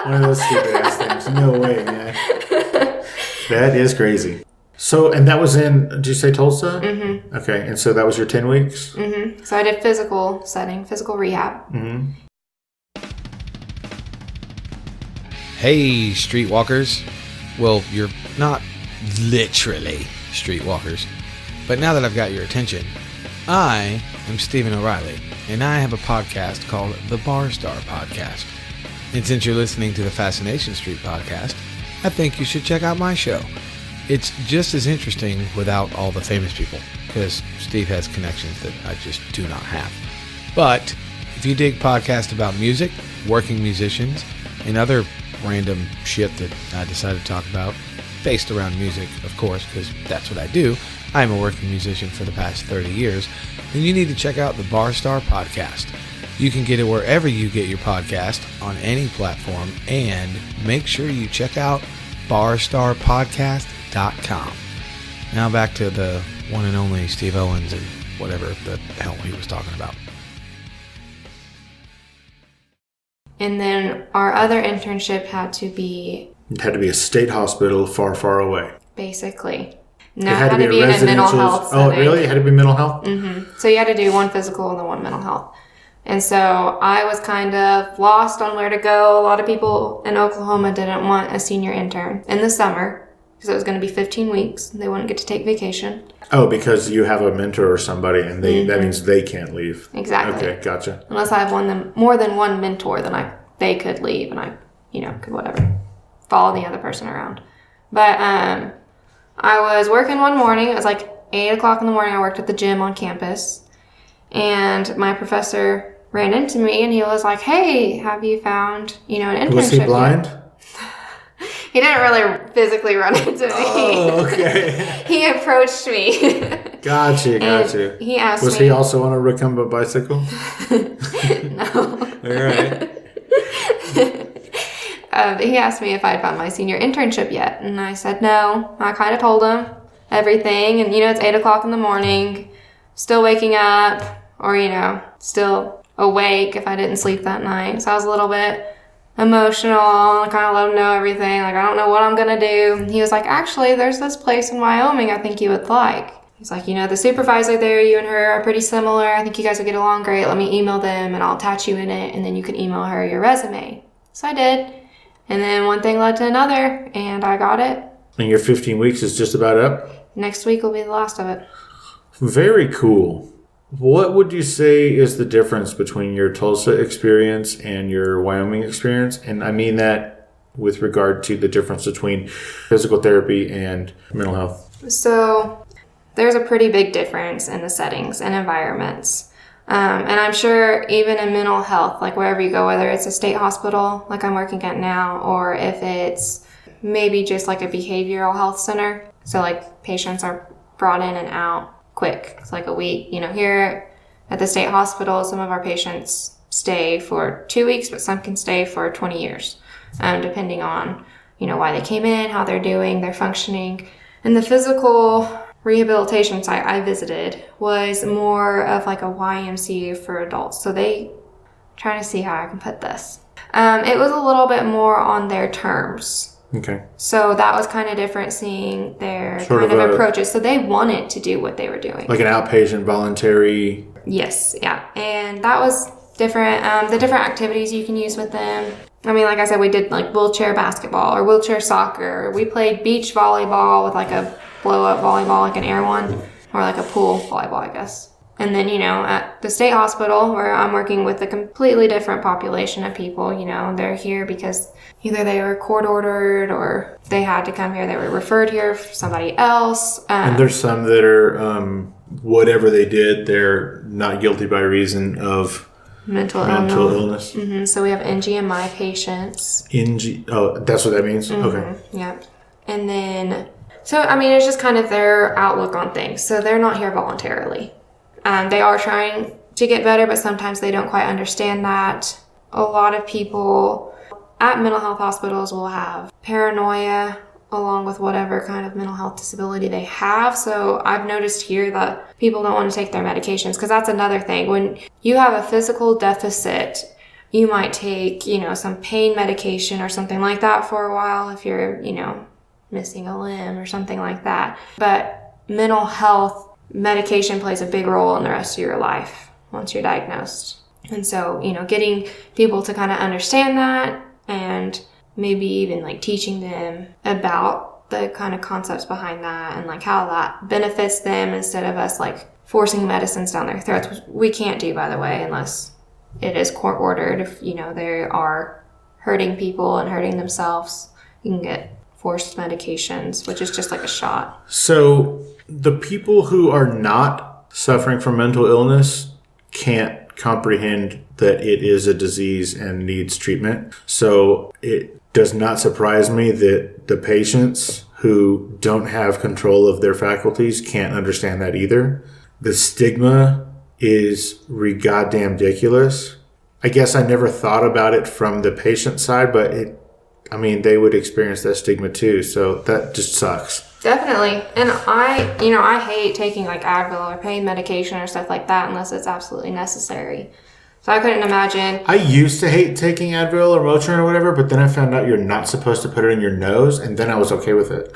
one of those stupid ass things. No way, man. That is crazy. So, and that was in, did you say Tulsa? Mm-hmm. Okay, and so that was your 10 weeks? Mm-hmm. So I did physical rehab. Mm-hmm. Hey, streetwalkers. Well, you're not literally streetwalkers. But now that I've got your attention, I am Stephen O'Reilly, and I have a podcast called the Bar Star Podcast. And since you're listening to the Fascination Street podcast, I think you should check out my show. It's just as interesting without all the famous people, because Steve has connections that I just do not have. But if you dig podcasts about music, working musicians, and other random shit that I decided to talk about, based around music, of course, because that's what I do. I'm a working musician for the past 30 years, then you need to check out the Bar Star Podcast. You can get it wherever you get your podcast, on any platform, and make sure you check out barstarpodcast.com. Now back to the one and only Steve Owens and whatever the hell he was talking about. And then our other internship had to be... It had to be a state hospital far, far away. Basically. No, it had to be in a mental health setting. Oh, really? It had to be mental health? Mm-hmm. So you had to do one physical and then one mental health. And so I was kind of lost on where to go. A lot of people in Oklahoma didn't want a senior intern in the summer because it was going to be 15 weeks. They wouldn't get to take vacation. Oh, because you have a mentor or somebody, and that means they can't leave. Exactly. Okay, gotcha. Unless I have more than one mentor, then they could leave, and I, could whatever, follow the other person around. But I was working one morning. It was like 8 o'clock in the morning. I worked at the gym on campus, and my professor ran into me, and he was like, "Hey, have you found, an internship?" Was he blind? Yet? He didn't really physically run into me. Oh, okay. He approached me. Got you. He asked Was he also on a recumbent bicycle? No. All right. He asked me if I'd found my senior internship yet, and I said no. I kind of told him everything, and it's 8 o'clock in the morning, still waking up, or still awake if I didn't sleep that night. So I was a little bit emotional. I kind of let him know everything. Like, I don't know what I'm gonna do. And he was like, "Actually, there's this place in Wyoming I think you would like." He's like, "The supervisor there, you and her are pretty similar. I think you guys would get along great. Let me email them and I'll attach you in it, and then you can email her your resume." So I did. And then one thing led to another, and I got it. And your 15 weeks is just about up? Next week will be the last of it. Very cool. What would you say is the difference between your Tulsa experience and your Wyoming experience? And I mean that with regard to the difference between physical therapy and mental health. So there's a pretty big difference in the settings and environments. And I'm sure even in mental health, like wherever you go, whether it's a state hospital like I'm working at now, or if it's maybe just like a behavioral health center. So like patients are brought in and out quick. It's like a week. Here at the state hospital, some of our patients stay for 2 weeks, but some can stay for 20 years, depending on, why they came in, how they're doing, their functioning. And the physical rehabilitation site I visited was more of like a YMCA for adults. So trying to see how I can put this. It was a little bit more on their terms. Okay. So that was kind of different, seeing their kind of approaches. So they wanted to do what they were doing. Like an outpatient voluntary. Yes, yeah. And that was different. The different activities you can use with them. I mean, like I said, we did like wheelchair basketball or wheelchair soccer. We played beach volleyball with like a blow-up volleyball, like an air one, or like a pool volleyball, I guess. And then, at the state hospital where I'm working with a completely different population of people, they're here because either they were court-ordered or they had to come here. They were referred here for somebody else. And there's some that are, whatever they did, they're not guilty by reason of mental illness. Mm-hmm. So we have NGMI patients. Oh, that's what that means? Mm-hmm. Okay. Yep. And then, so, I mean, it's just kind of their outlook on things. So they're not here voluntarily. They are trying to get better, but sometimes they don't quite understand that. A lot of people at mental health hospitals will have paranoia along with whatever kind of mental health disability they have. So I've noticed here that people don't want to take their medications, because that's another thing. When you have a physical deficit, you might take, some pain medication or something like that for a while if you're, missing a limb or something like that. But mental health medication plays a big role in the rest of your life once you're diagnosed. And so, getting people to kind of understand that and maybe even like teaching them about the kind of concepts behind that and like how that benefits them instead of us like forcing medicines down their throats, which we can't do, by the way, unless it is court ordered. If, you know, they are hurting people and hurting themselves, you can get forced medications, which is just like a shot. So the people who are not suffering from mental illness can't comprehend that it is a disease and needs treatment. So it does not surprise me that the patients who don't have control of their faculties can't understand that either. The stigma is goddamn ridiculous. I guess I never thought about it from the patient side, but they would experience that stigma too. So that just sucks. Definitely. And I hate taking like Advil or pain medication or stuff like that unless it's absolutely necessary. So I couldn't imagine. I used to hate taking Advil or Motrin or whatever, but then I found out you're not supposed to put it in your nose, and then I was okay with it.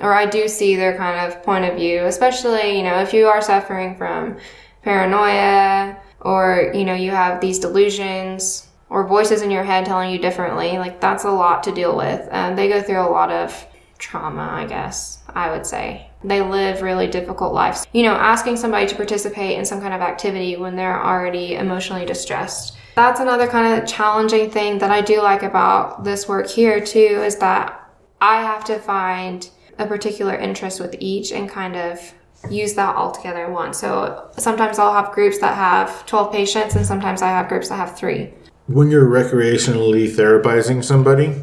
Or I do see their kind of point of view, especially, you know, if you are suffering from paranoia or, you know, you have these delusions or voices in your head telling you differently, like that's a lot to deal with. They go through a lot of trauma, I guess, I would say. They live really difficult lives. You know, asking somebody to participate in some kind of activity when they're already emotionally distressed. That's another kind of challenging thing that I do like about this work here too, is that I have to find a particular interest with each and kind of use that all together in one. So sometimes I'll have groups that have 12 patients and sometimes I have groups that have 3. When you're recreationally therapizing somebody,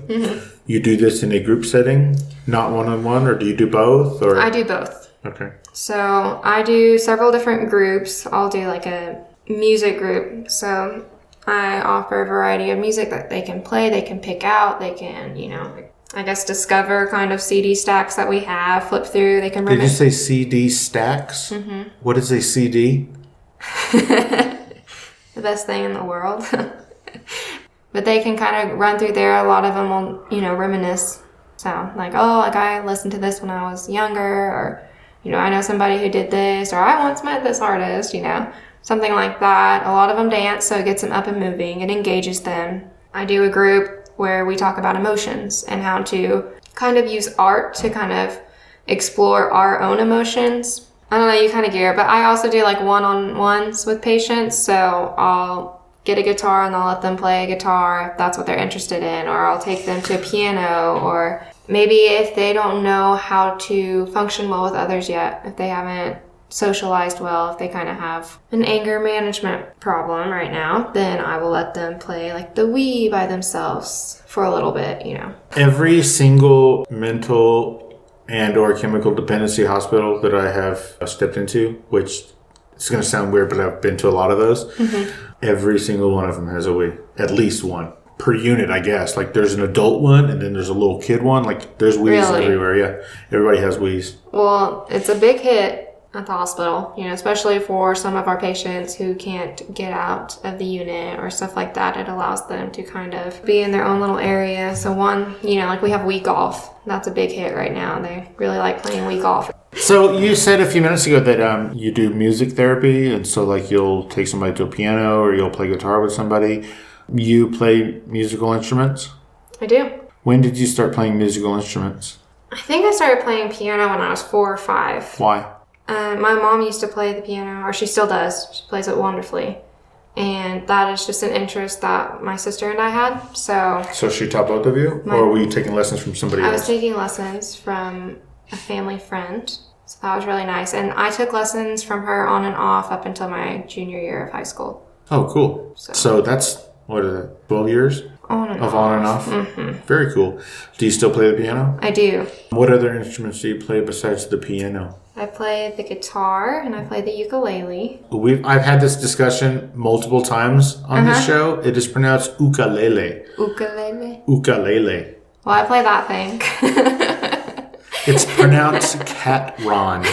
you do this in a group setting, not one-on-one, or do you do both? Or I do both. Okay. So I do several different groups. I'll do like a music group. So I offer a variety of music that they can play, they can pick out, they can, you know, I guess discover kind of CD stacks that we have, flip through, they can Did you say CD stacks? Mm-hmm. What is a CD? The best thing in the world. But they can kind of run through there. A lot of them will, you know, reminisce. So like, oh, like I listened to this when I was younger, or, you know, I know somebody who did this, or I once met this artist, you know, something like that. A lot of them dance, so it gets them up and moving. It engages them. I do a group where we talk about emotions and how to kind of use art to kind of explore our own emotions. I don't know, you kind of get it, but I also do like one-on-ones with patients. So I'll get a guitar and I'll let them play a guitar if that's what they're interested in, or I'll take them to a piano, or maybe if they don't know how to function well with others yet, if they haven't socialized well, if they kind of have an anger management problem right now, then I will let them play like the Wii by themselves for a little bit, you know. Every single mental and or chemical dependency hospital that I have stepped into, which it's going to sound weird, but I've been to a lot of those. Mm-hmm. Every single one of them has a Wii. At least one. Per unit, I guess. Like, there's an adult one, and then there's a little kid one. Like, there's Wii's everywhere, yeah. Everybody has Wii's. Well, it's a big hit at the hospital, you know, especially for some of our patients who can't get out of the unit or stuff like that. It allows them to kind of be in their own little area. So one, you know, like we have Wii golf. That's a big hit right now. They really like playing Wii golf. So you said a few minutes ago that you do music therapy, and so like you'll take somebody to a piano or you'll play guitar with somebody. You play musical instruments? I do. When did you start playing musical instruments? I think I started playing piano when I was 4 or 5. Why? My mom used to play the piano, or she still does. She plays it wonderfully. And that is just an interest that my sister and I had. So she taught both of you? Or were you taking lessons from somebody else? I was taking lessons from a family friend. So that was really nice. And I took lessons from her on and off up until my junior year of high school. Oh, cool. So that's, what is it, 12 years? On and off? Mm-hmm. Very cool. Do you still play the piano? I do. What other instruments do you play besides the piano? I play the guitar and I play the ukulele. I've had this discussion multiple times on this show. It is pronounced ukulele. Ukulele? Ukulele. Well, I play that thing. It's pronounced Catron.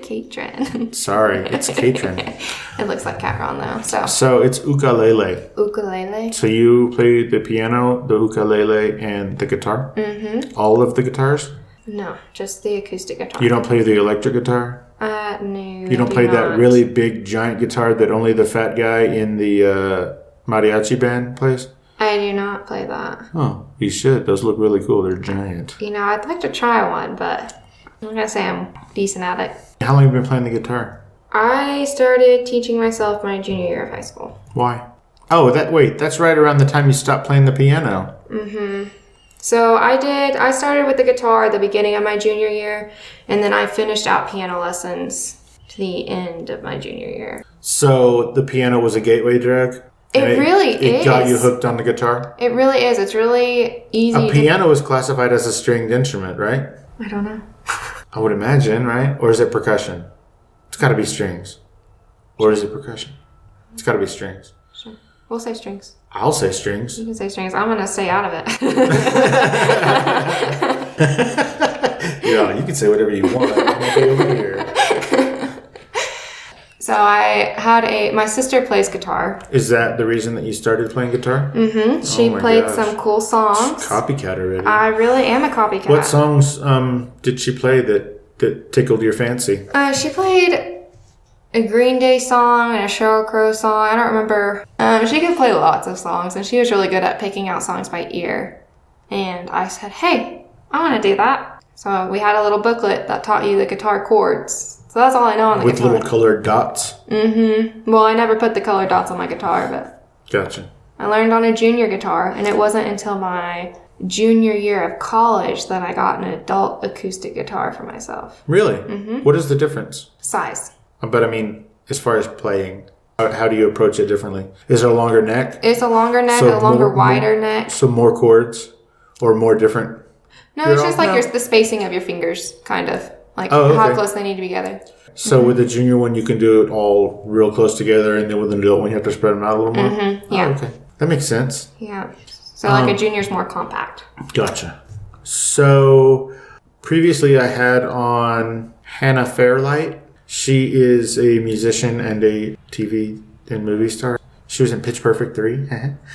Catron. Sorry, it's Catron. It looks like Catron though. So it's ukulele. Ukulele. So you play the piano, the ukulele, and the guitar? Mm-hmm. All of the guitars? No, just the acoustic guitar. You don't play the electric guitar? No. You don't play that really big giant guitar that only the fat guy in the mariachi band plays? I do not play that. Oh, you should. Those look really cool. They're giant. I'd like to try one, but I'm going to say I'm decent at it. How long have you been playing the guitar? I started teaching myself my junior year of high school. Why? Oh, that's right around the time you stopped playing the piano. Mm-hmm. So I started with the guitar at the beginning of my junior year, and then I finished out piano lessons to the end of my junior year. So the piano was a gateway drug? It really is. It got you hooked on the guitar? It really is. It's really easy. A piano is classified as a stringed instrument, right? I don't know. I would imagine, right? Or is it percussion? It's got to be strings. Or is it percussion? It's got to be strings. Sure. We'll say strings. I'll say strings. You can say strings. I'm going to stay out of it. Yeah, you can say whatever you want. I'm going to be over here. So I had my sister plays guitar. Is that the reason that you started playing guitar? Mm-hmm. She played some cool songs. Copycat already. I really am a copycat. What songs did she play that tickled your fancy? She played a Green Day song and a Sheryl Crow song. I don't remember. She could play lots of songs, and she was really good at picking out songs by ear. And I said, hey, I want to do that. So we had a little booklet that taught you the guitar chords. So that's all I know on the guitar. With little colored dots? Mm-hmm. Well, I never put the colored dots on my guitar, but... Gotcha. I learned on a junior guitar, and it wasn't until my junior year of college that I got an adult acoustic guitar for myself. Really? Mm-hmm. What is the difference? Size. But I mean, as far as playing, how do you approach it differently? Is there a longer neck? It's a longer neck, wider neck. So more chords? Or more different? No, it's just like the spacing of your fingers, kind of. Like how close they need to be together. So with the junior one, you can do it all real close together, and then with an adult one, you have to spread them out a little more? Mm-hmm. Yeah. Oh, okay. That makes sense. Yeah. So like a junior's more compact. Gotcha. So previously I had on Hannah Fairlight. She is a musician and a TV and movie star. She was in Pitch Perfect 3.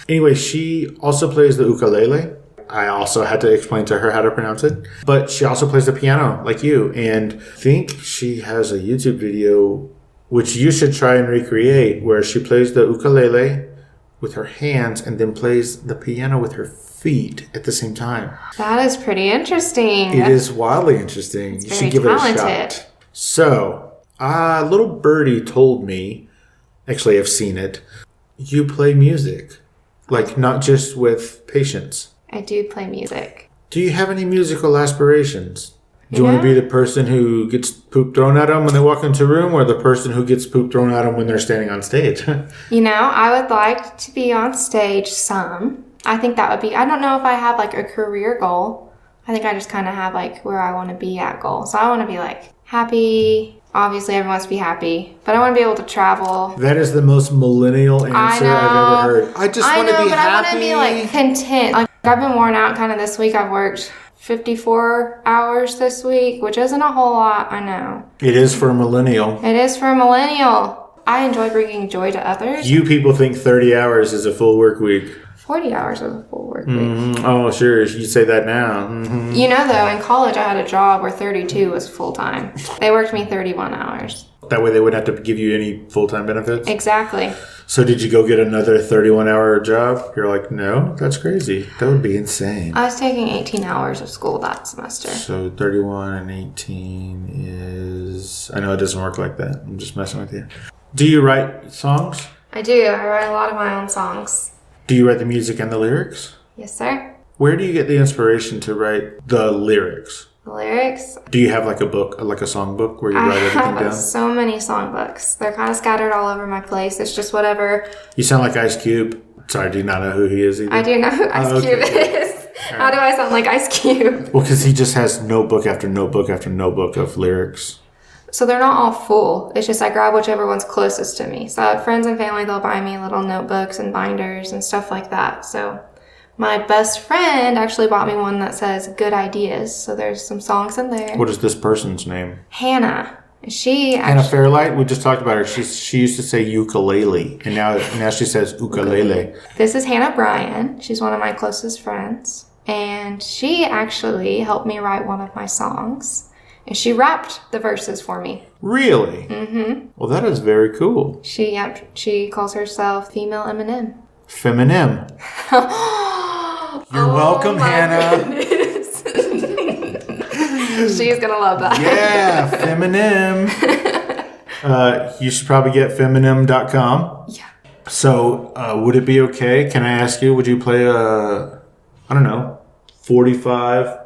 Anyway, she also plays the ukulele. I also had to explain to her how to pronounce it. But she also plays the piano, like you. And I think she has a YouTube video, which you should try and recreate, where she plays the ukulele with her hands and then plays the piano with her feet at the same time. That is pretty interesting. It is wildly interesting. You should give it a shot. So, a little birdie told me, actually I've seen it, you play music. Like, not just with patients. I do play music. Do you have any musical aspirations? Do you want to be the person who gets poop thrown at them when they walk into a room, or the person who gets poop thrown at them when they're standing on stage? I would like to be on stage some. I think that would be, I don't know if I have like a career goal. I think I just kind of have like where I want to be at goal. So I want to be like happy. Obviously, everyone wants to be happy, but I want to be able to travel. That is the most millennial answer I've ever heard. I just want to be happy. I want to be like content. Like I've been worn out kind of this week. I've worked 54 hours this week, which isn't a whole lot, I know. It is for a millennial. It is for a millennial. I enjoy bringing joy to others. You people think 30 hours is a full work week. 40 hours is a full work week. Mm-hmm. Oh, sure. You say that now. Mm-hmm. Though, in college I had a job where 32 was full-time. They worked me 31 hours. That way they wouldn't have to give you any full-time benefits? Exactly. So did you go get another 31-hour job? You're like, no, that's crazy. That would be insane. I was taking 18 hours of school that semester. So 31 and 18 is... I know it doesn't work like that. I'm just messing with you. Do you write songs? I do. I write a lot of my own songs. Do you write the music and the lyrics? Yes, sir. Where do you get the inspiration to write the lyrics? The lyrics? Do you have like a book, like a song book where you write everything down? I have so many song books. They're kind of scattered all over my place. It's just whatever. You sound like Ice Cube. Sorry, do you not know who he is either? I do know who Ice Cube is. Right. How do I sound like Ice Cube? Well, because he just has notebook after notebook after notebook of lyrics. So they're not all full. It's just I grab whichever one's closest to me. So friends and family, they'll buy me little notebooks and binders and stuff like that. So my best friend actually bought me one that says good ideas. So there's some songs in there. What is this person's name? Hannah. Hannah Fairlight? We just talked about her. She used to say ukulele. And now she says ukulele. This is Hannah Bryan. She's one of my closest friends. And she actually helped me write one of my songs. And she rapped the verses for me. Really? Mm-hmm. Well, that is very cool. She calls herself Female Eminem. Feminim. You're welcome, Hannah. She's gonna love that. Yeah, Feminim. You should probably get feminim.com. Yeah. So, would it be okay? Can I ask you, would you play I don't know, 45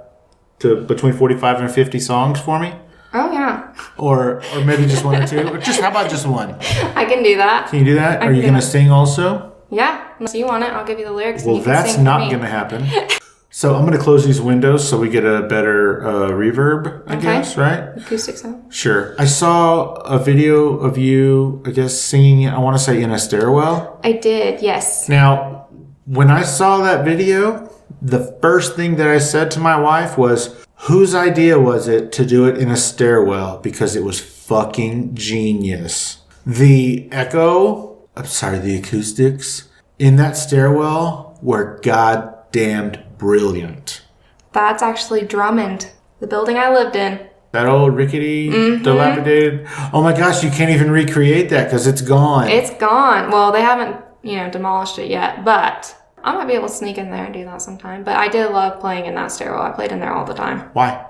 to between 45 and 50 songs for me? Oh, yeah. Or maybe just one or two? Or just, how about just one? I can do that. Can you do that? Are you going to sing also? Yeah. Unless you want it, I'll give you the lyrics. Well, and you can that's sing not for going to happen. So I'm going to close these windows so we get a better reverb, I guess, right? Acoustic sound. Sure. I saw a video of you, I guess, singing, I want to say, in a stairwell. I did, yes. Now, when I saw that video, the first thing that I said to my wife was, whose idea was it to do it in a stairwell? Because it was fucking genius. The acoustics in that stairwell were goddamned brilliant. That's actually Drummond, the building I lived in. That old rickety, dilapidated. Oh my gosh, you can't even recreate that because it's gone. It's gone. Well, they haven't, demolished it yet, but I might be able to sneak in there and do that sometime. But I did love playing in that stairwell. I played in there all the time. Why?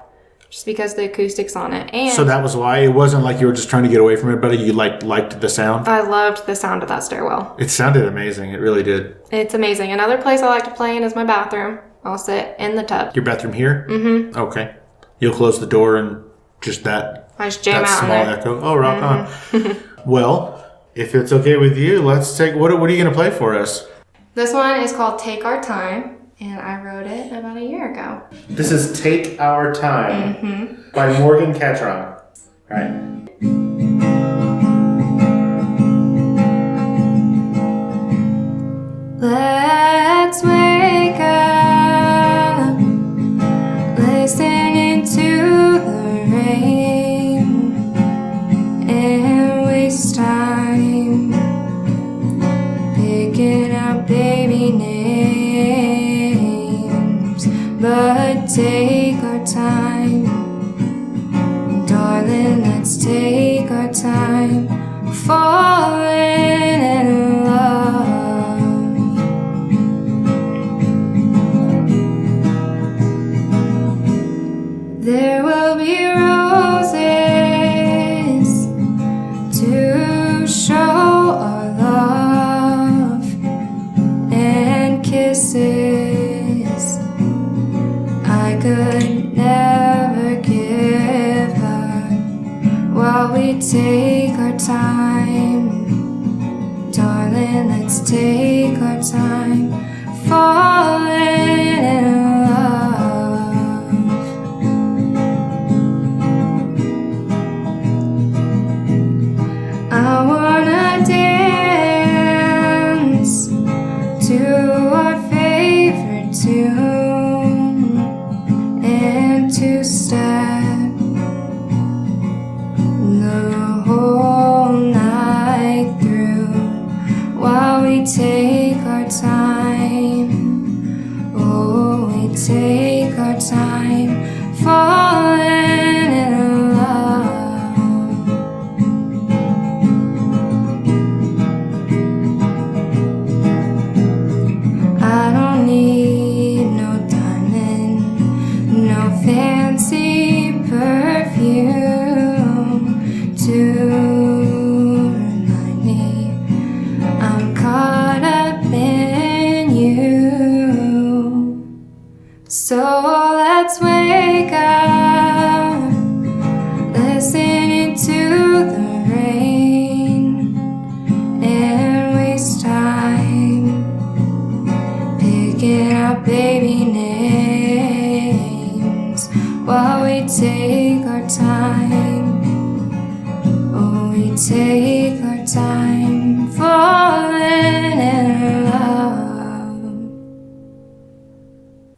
Just because the acoustics on it. And so that was why? It wasn't like you were just trying to get away from everybody. You liked the sound? I loved the sound of that stairwell. It sounded amazing. It really did. It's amazing. Another place I like to play in is my bathroom. I'll sit in the tub. Your bathroom here? Mm-hmm. Okay. You'll close the door and just that. I just jam that out small in there. echo. Oh, rock on. Well, if it's okay with you, let's take. What are you going to play for us? This one is called Take Our Time, and I wrote it about a year ago. This is Take Our Time by Morgan Catron. All right. Let's wake up, listening to the rain, and waste time picking out baby names. But take our time, darling, let's take our time, falling in love. There will be roses to show our love, and kisses I could never give her, while we take our time, darling, let's take our time, falling in love. I wanna dance to our favorite tune, and to step the whole night through, while we take our time. Oh, we take our time, falling in love. I don't need no diamond, no fancy perfume to remind me I'm caught up in you. So let's wake up, listening to the rain, and waste time picking out baby names, while we take our time. Oh, we take our time, falling in love.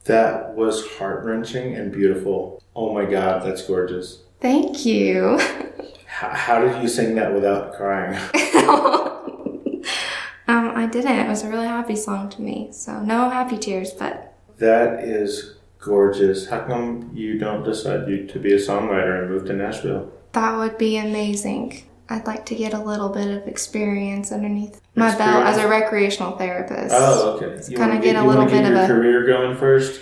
That was heart-wrenching and beautiful. Oh my God, that's gorgeous. Thank you. How did you sing that without crying? I didn't. It was a really happy song to me. So no happy tears, but That is gorgeous. How come you don't decide to be a songwriter and move to Nashville? that would be amazing. I'd like to get a little bit of experience underneath my belt as a recreational therapist. Oh, okay. Just kind of get a little bit of a career going first,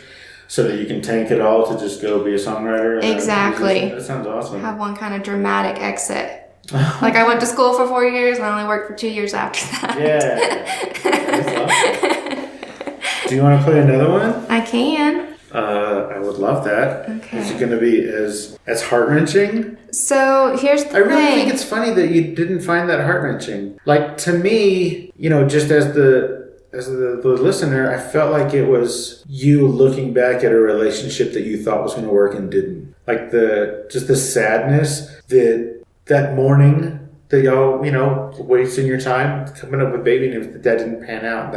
so that you can tank it all to just go be a songwriter. Exactly. That sounds awesome. Have one kind of dramatic exit. Like I went to school for 4 years and I only worked for 2 years after that. Yeah. That's awesome. Do you want to play another one? I can. I would love that. Okay. Is it going to be as heart-wrenching? So here's the thing. I really think it's funny that you didn't find that heart-wrenching. Like, to me, just as the listener, I felt like it was you looking back at a relationship that you thought was going to work and didn't. Like the sadness that morning that y'all, wasting your time coming up with a baby and that didn't pan out.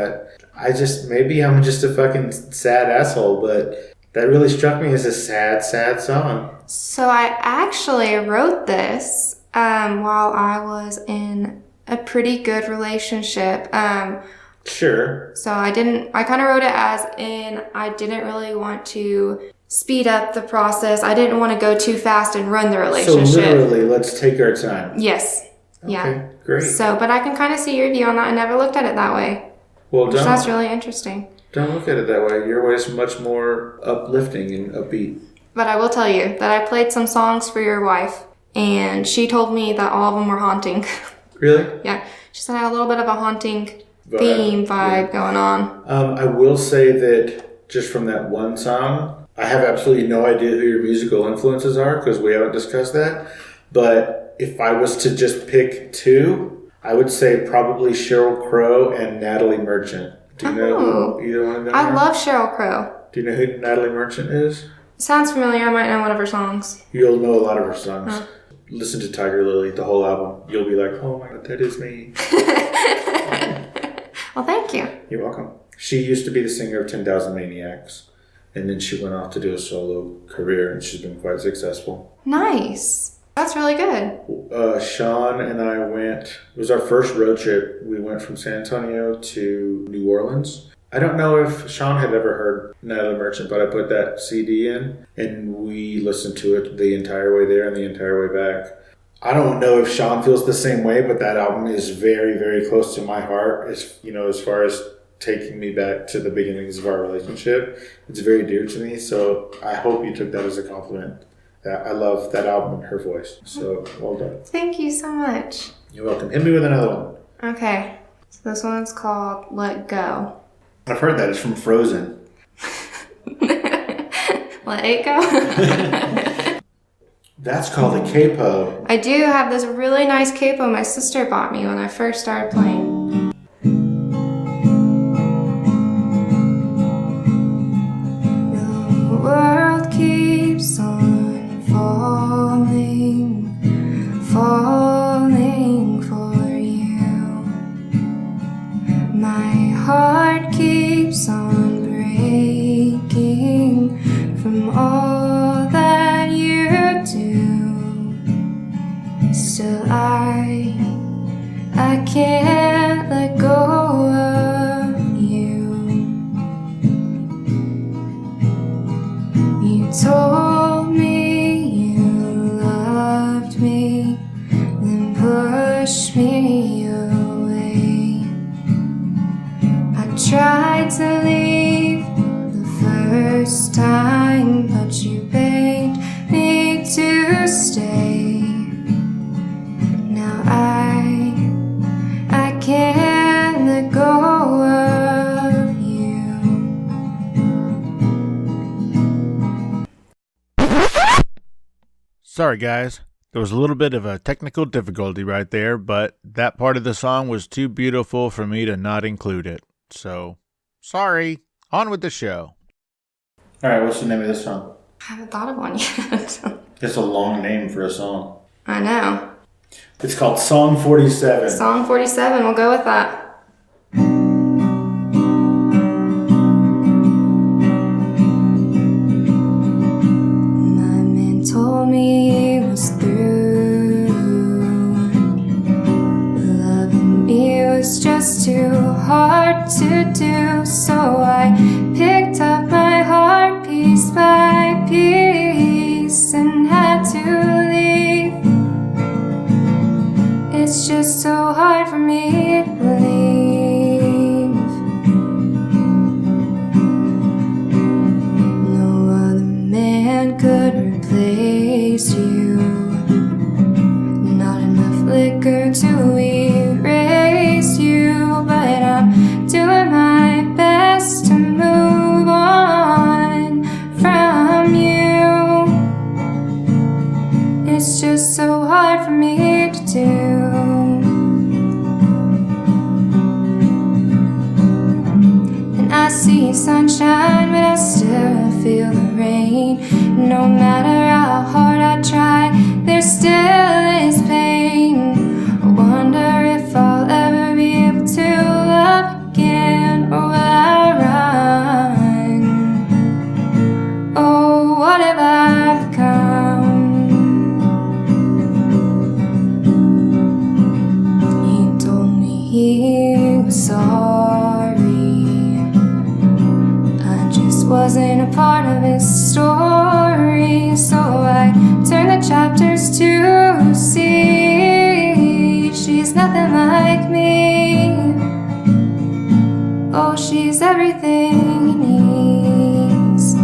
Maybe I'm just a fucking sad asshole, but that really struck me as a sad, sad song. So I actually wrote this while I was in a pretty good relationship. Sure. So I kind of wrote it as in I didn't really want to speed up the process. I didn't want to go too fast and run the relationship. So literally, let's take our time. Yes. Okay, yeah. Great. So, but I can kind of see your view on that. I never looked at it that way. Well, So that's really interesting. Don't look at it that way. Your way is much more uplifting and upbeat. But I will tell you that I played some songs for your wife, and she told me that all of them were haunting. Really? Yeah. She said I had a little bit of a haunting vibe going on. I will say that just from that one song, I have absolutely no idea who your musical influences are because we haven't discussed that. But if I was to just pick two, I would say probably Sheryl Crow and Natalie Merchant. Do you know who either one of them I are? love Sheryl Crow. Do you know who Natalie Merchant is? Sounds familiar. I might know one of her songs. You'll know a lot of her songs. Listen to Tiger Lily, the whole album. You'll be like, oh my God, that is me. Well, thank you. You're welcome. She used to be the singer of 10,000 Maniacs. And then she went off to do a solo career, and she's been quite successful. Nice. That's really good. Sean and I went, it was our first road trip. We went from San Antonio to New Orleans. I don't know if Sean had ever heard Natalie Merchant, but I put that CD in, and we listened to it the entire way there and the entire way back. I don't know if Sean feels the same way, but that album is very, very close to my heart. As far as taking me back to the beginnings of our relationship, it's very dear to me. So I hope you took that as a compliment. I love that album and her voice. So well done. Thank you so much. You're welcome. Hit me with another one. Okay. So this one's called Let Go. I've heard that. It's from Frozen. Let it go? That's called a capo. I do have this really nice capo my sister bought me when I first started playing. The world keeps on falling for you. My heart keeps on breaking from all that you do. Still I can't let go of you. You told me you loved me, then pushed me away. I tried to leave the first time, but you begged me to stay. Now I can't let go of you. Sorry, guys. There was a little bit of a technical difficulty right there, but that part of the song was too beautiful for me to not include it. So, sorry. On with the show. All right, what's the name of this song? I haven't thought of one yet. It's a long name for a song. I know. It's called Song 47. Song 47, we'll go with that. My man told me it was through. Loving me was just too hard to do. So I picked up my heart piece by piece and had to leave. it's just so hard for me to do. And I see sunshine, but I still feel the rain. No matter how hard I try, there still is pain. I wonder if I'll ever be able to love again, or will I run? Oh, what have I become? He told me he was sorry. I just wasn't a part of his story, so I turned the chapters to see she's nothing like me. Oh, she's everything he needs.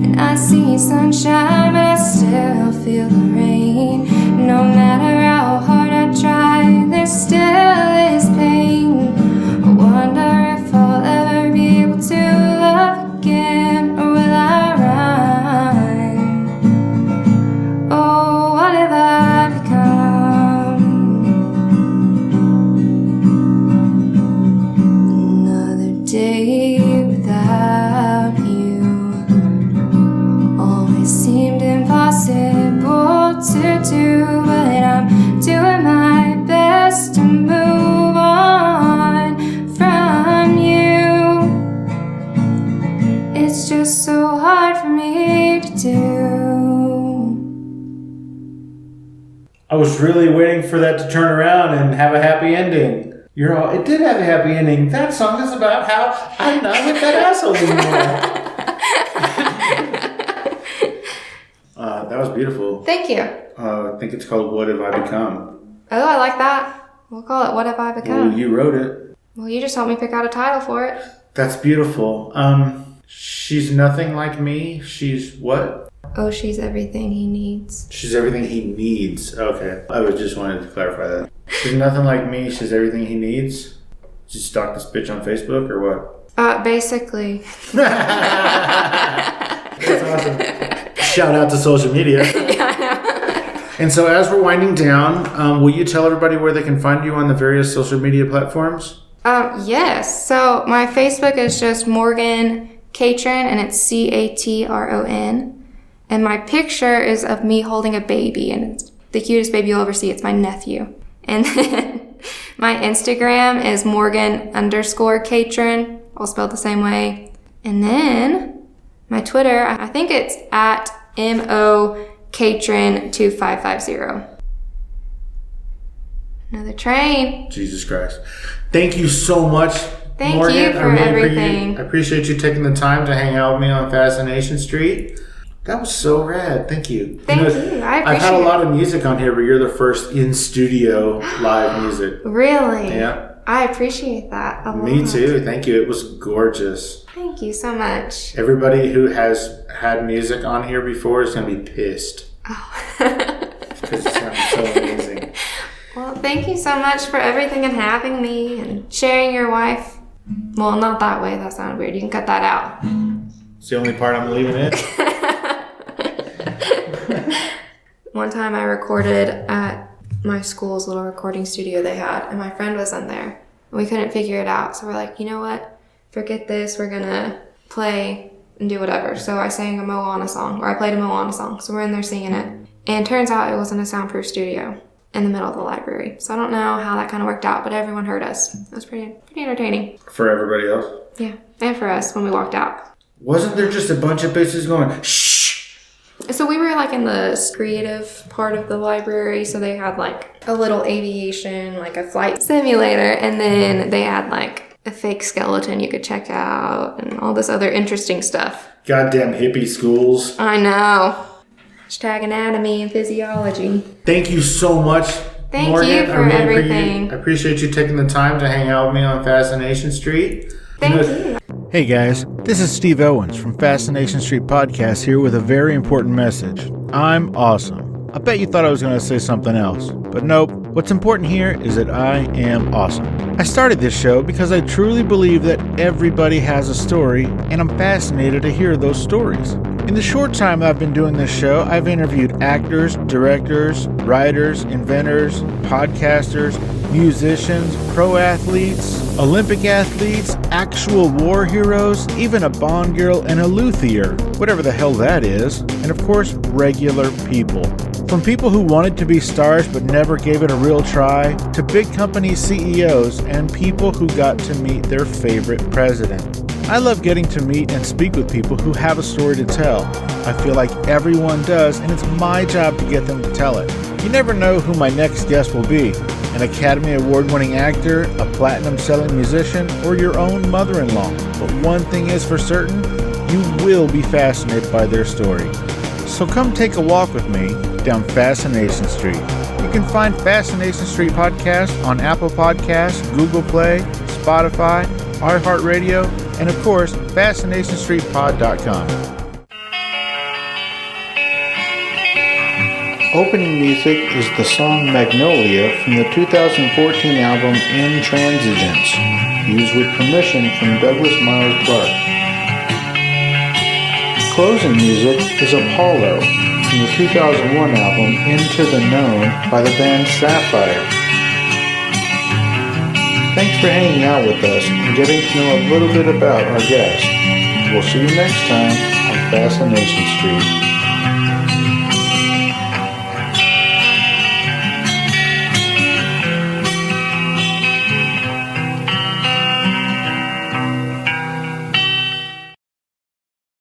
And I see sunshine, but I still feel the rain. No matter how hard I try, there still is pain. I wonder if I'll ever be able to love again, or will I run? Oh, what have I become? Another day without you always seemed impossible to do, but I'm doing my best to move on from you. It's just so hard for me to do. I was really waiting for that to turn around and have a happy ending. You're all, it did have a happy ending. That song is about how I'm not with that asshole anymore. That was beautiful. Thank you. I think it's called What Have I Become? Oh, I like that. We'll call it What Have I Become? Well, you wrote it. Well, you just helped me pick out a title for it. That's beautiful. She's nothing like me. She's what? Oh, she's everything he needs. She's everything he needs. Okay. I was just wanted to clarify that. She's nothing like me. She's everything he needs. Did you stalk this bitch on Facebook or what? Basically. That's awesome. Shout out to social media. Yeah, I know. And so as we're winding down, will you tell everybody where they can find you on the various social media platforms? Yes. So my Facebook is just Morgan Catron, and it's Catron. And my picture is of me holding a baby, and it's the cutest baby you'll ever see. It's my nephew. And then my Instagram is Morgan_Catron, all spelled the same way. And then my Twitter, I think it's at MOCatron2550. Another train. Jesus Christ. Thank you so much, Thank Morgan. you for everything. I appreciate you taking the time to hang out with me on Fascination Street. That was so rad. Thank you. Thank you. I appreciate I've had a lot of music on here, but you're the first in-studio live music. Really? Yeah. I appreciate that a lot. Me too. Thank you. It was gorgeous. Thank you so much. Everybody who has had music on here before is going to be pissed. Oh. Because it sounds so amazing. Well, thank you so much for everything and having me and sharing your wife. Well, not that way. That sounded weird. You can cut that out. It's the only part I'm leaving in. One time I recorded at my school's little recording studio they had, and my friend was in there. We couldn't figure it out, so we're like, you know what? Forget this. We're going to play and do whatever. So I sang a Moana song, or I played a Moana song. So we're in there singing it. And turns out it was in a soundproof studio in the middle of the library. So I don't know how that kind of worked out, but everyone heard us. It was pretty entertaining. For everybody else? Yeah, and for us when we walked out. Wasn't there just a bunch of bitches going, shh? So we were like in the creative part of the library. So they had like a little aviation, like a flight simulator. And then they had like a fake skeleton you could check out and all this other interesting stuff. Goddamn hippie schools. I know. Hashtag anatomy and physiology. Thank you so much, Thank Morgan. you for everything. I appreciate you taking the time to hang out with me on Fascination Street. Thank you. Hey guys, this is Steve Owens from Fascination Street Podcast here with a very important message. I'm awesome. I bet you thought I was going to say something else, but nope. What's important here is that I am awesome. I started this show because I truly believe that everybody has a story, and I'm fascinated to hear those stories. In the short time I've been doing this show, I've interviewed actors, directors, writers, inventors, podcasters, musicians, pro athletes, Olympic athletes, actual war heroes, even a Bond girl and a luthier, whatever the hell that is, and of course, regular people. From people who wanted to be stars but never gave it a real try, to big company CEOs and people who got to meet their favorite president. I love getting to meet and speak with people who have a story to tell. I feel like everyone does, and it's my job to get them to tell it. You never know who my next guest will be. An Academy Award-winning actor, a platinum-selling musician, or your own mother-in-law. But one thing is for certain, you will be fascinated by their story. So come take a walk with me down Fascination Street. You can find Fascination Street Podcast on Apple Podcasts, Google Play, Spotify, iHeartRadio, and of course, FascinationStreetPod.com. Opening music is the song Magnolia from the 2014 album Intransigence, used with permission from Douglas Miles Clark. Closing music is Apollo from the 2001 album Into the Known by the band Sapphire. Thanks for hanging out with us and getting to know a little bit about our guest. We'll see you next time on Fascination Street.